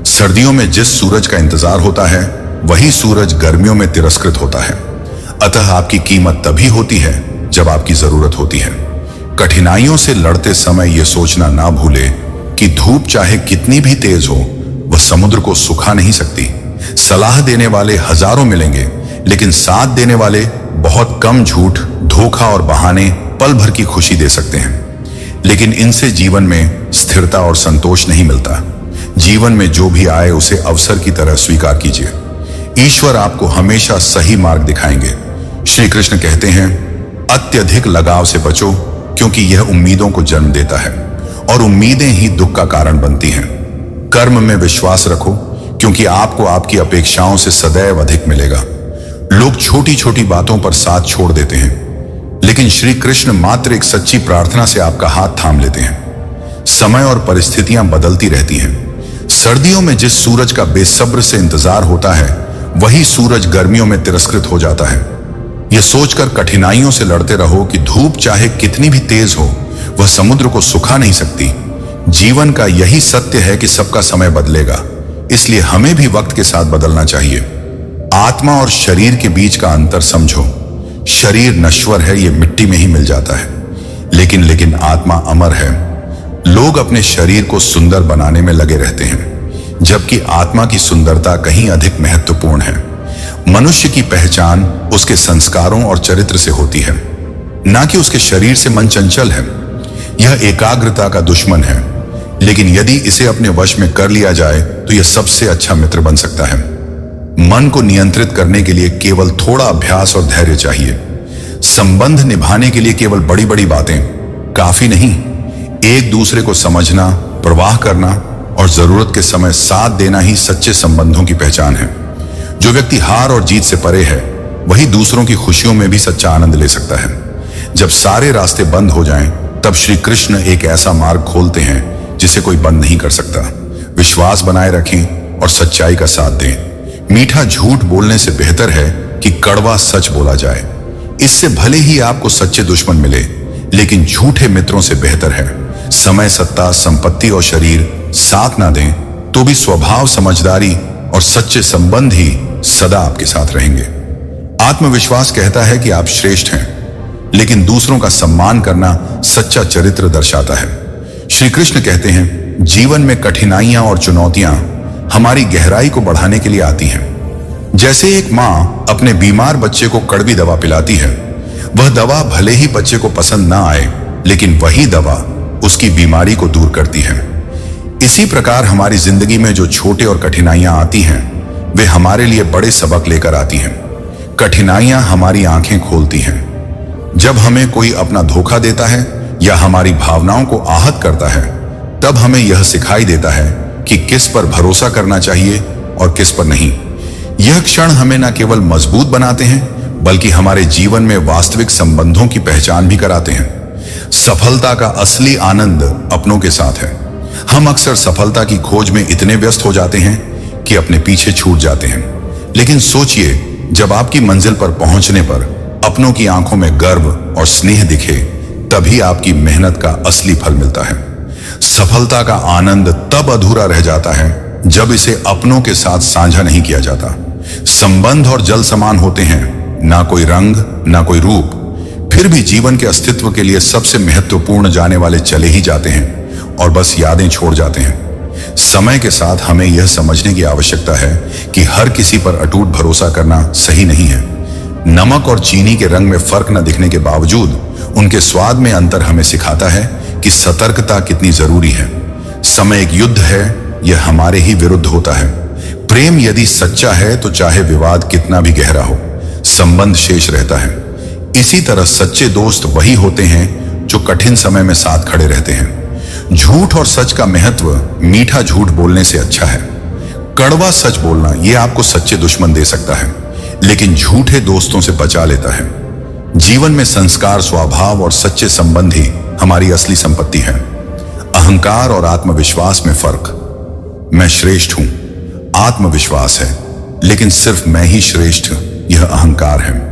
सर्दियों में जिस सूरज का इंतजार होता है, वही सूरज गर्मियों में तिरस्कृत होता है। अतः आपकी कीमत तभी होती है जब आपकी जरूरत होती है। कठिनाइयों से लड़ते समय यह सोचना ना भूले कि धूप चाहे कितनी भी तेज हो, वह समुद्र को सुखा नहीं सकती। सलाह देने वाले हजारों मिलेंगे, लेकिन साथ देने वाले बहुत कम। झूठ, धोखा और बहाने पल भर की खुशी दे सकते हैं, लेकिन इनसे जीवन में स्थिरता और संतोष नहीं मिलता। जीवन में जो भी आए उसे अवसर की तरह स्वीकार कीजिए। ईश्वर आपको हमेशा सही मार्ग दिखाएंगे। श्री कृष्ण कहते हैं, अत्यधिक लगाव से बचो, क्योंकि यह उम्मीदों को जन्म देता है, और उम्मीदें ही दुख का कारण बनती हैं। कर्म में विश्वास रखो, क्योंकि आपको आपकी अपेक्षाओं से सदैव अधिक मिलेगा। लोग छोटी छोटी बातों पर साथ छोड़ देते हैं, लेकिन श्री कृष्ण मात्र एक सच्ची प्रार्थना से आपका हाथ थाम लेते हैं। समय और परिस्थितियां बदलती रहती हैं। सर्दियों में जिस सूरज का बेसब्र से इंतजार होता है, वही सूरज गर्मियों में तिरस्कृत हो जाता है। यह सोचकर कठिनाइयों से लड़ते रहो कि धूप चाहे कितनी भी तेज हो, वह समुद्र को सुखा नहीं सकती। जीवन का यही सत्य है कि सबका समय बदलेगा, इसलिए हमें भी वक्त के साथ बदलना चाहिए। आत्मा और शरीर के बीच का अंतर समझो। शरीर नश्वर है, ये मिट्टी में ही मिल जाता है, लेकिन आत्मा अमर है। लोग अपने शरीर को सुंदर बनाने में लगे रहते हैं, जबकि आत्मा की सुंदरता कहीं अधिक महत्वपूर्ण है। मनुष्य की पहचान उसके संस्कारों और चरित्र से होती है, ना कि उसके शरीर से। मन चंचल है, यह एकाग्रता का दुश्मन है, लेकिन यदि इसे अपने वश में कर लिया जाए तो यह सबसे अच्छा मित्र बन सकता है। मन को नियंत्रित करने के लिए केवल थोड़ा अभ्यास और धैर्य चाहिए। संबंध निभाने के लिए केवल बड़ी बड़ी बातें काफी नहीं। एक दूसरे को समझना, प्रवाह करना और जरूरत के समय साथ देना ही सच्चे संबंधों की पहचान है। जो व्यक्ति हार और जीत से परे है, वही दूसरों की खुशियों में भी सच्चा आनंद ले सकता है। जब सारे रास्ते बंद हो जाएं, तब श्री कृष्ण एक ऐसा मार्ग खोलते हैं जिसे कोई बंद नहीं कर सकता। विश्वास बनाए रखें और सच्चाई का साथ दें। मीठा झूठ बोलने से बेहतर है कि कड़वा सच बोला जाए। इससे भले ही आपको सच्चे दुश्मन मिले, लेकिन झूठे मित्रों से बेहतर है समय, सत्ता, संपत्ति और शरीर साथ ना दें तो भी स्वभाव, समझदारी और सच्चे संबंध ही सदा आपके साथ रहेंगे। आत्मविश्वास कहता है कि आप श्रेष्ठ हैं, लेकिन दूसरों का सम्मान करना सच्चा चरित्र दर्शाता है। श्री कृष्ण कहते हैं, जीवन में कठिनाइयां और चुनौतियां हमारी गहराई को बढ़ाने के लिए आती हैं। जैसे एक माँ अपने बीमार बच्चे को कड़वी दवा पिलाती है, वह दवा भले ही बच्चे को पसंद ना आए, लेकिन वही दवा उसकी बीमारी को दूर करती है। इसी प्रकार हमारी जिंदगी में जो छोटे और कठिनाइयां आती हैं, वे हमारे लिए बड़े सबक लेकर आती हैं। कठिनाइयां हमारी आंखें खोलती हैं। जब हमें कोई अपना धोखा देता है या हमारी भावनाओं को आहत करता है, तब हमें यह सिखाई देता है कि किस पर भरोसा करना चाहिए और किस पर नहीं। यह क्षण हमें न केवल मजबूत बनाते हैं, बल्कि हमारे जीवन में वास्तविक संबंधों की पहचान भी कराते हैं। सफलता का असली आनंद अपनों के साथ है। हम अक्सर सफलता की खोज में इतने व्यस्त हो जाते हैं कि अपने पीछे छूट जाते हैं। लेकिन सोचिए, जब आपकी मंजिल पर पहुंचने पर अपनों की आंखों में गर्व और स्नेह दिखे, तभी आपकी मेहनत का असली फल मिलता है। सफलता का आनंद तब अधूरा रह जाता है जब इसे अपनों के साथ साझा नहीं किया जाता। संबंध और जल समान होते हैं, ना कोई रंग, ना कोई रूप, फिर भी जीवन के अस्तित्व के लिए सबसे महत्वपूर्ण जाने वाले चले ही जाते हैं और बस यादें छोड़ जाते हैं। समय के साथ हमें यह समझने की आवश्यकता है कि हर किसी पर अटूट भरोसा करना सही नहीं है। नमक और चीनी के रंग में फर्क न दिखने के बावजूद उनके स्वाद में अंतर हमें सिखाता है कि सतर्कता कितनी जरूरी है। समय एक युद्ध है, यह हमारे ही विरुद्ध होता है। प्रेम यदि सच्चा है तो चाहे विवाद कितना भी गहरा हो, संबंध शेष रहता है। इसी तरह सच्चे दोस्त वही होते हैं जो कठिन समय में साथ खड़े रहते हैं। झूठ और सच का महत्व मीठा झूठ बोलने से अच्छा है। कड़वा सच बोलना यह आपको सच्चे दुश्मन दे सकता है, लेकिन झूठे दोस्तों से बचा लेता है। जीवन में संस्कार, स्वभाव और सच्चे संबंध ही हमारी असली संपत्ति है। अहंकार और आत्मविश्वास में फर्क। मैं श्रेष्ठ हूं, आत्मविश्वास है, लेकिन सिर्फ मैं ही श्रेष्ठ, यह अहंकार है।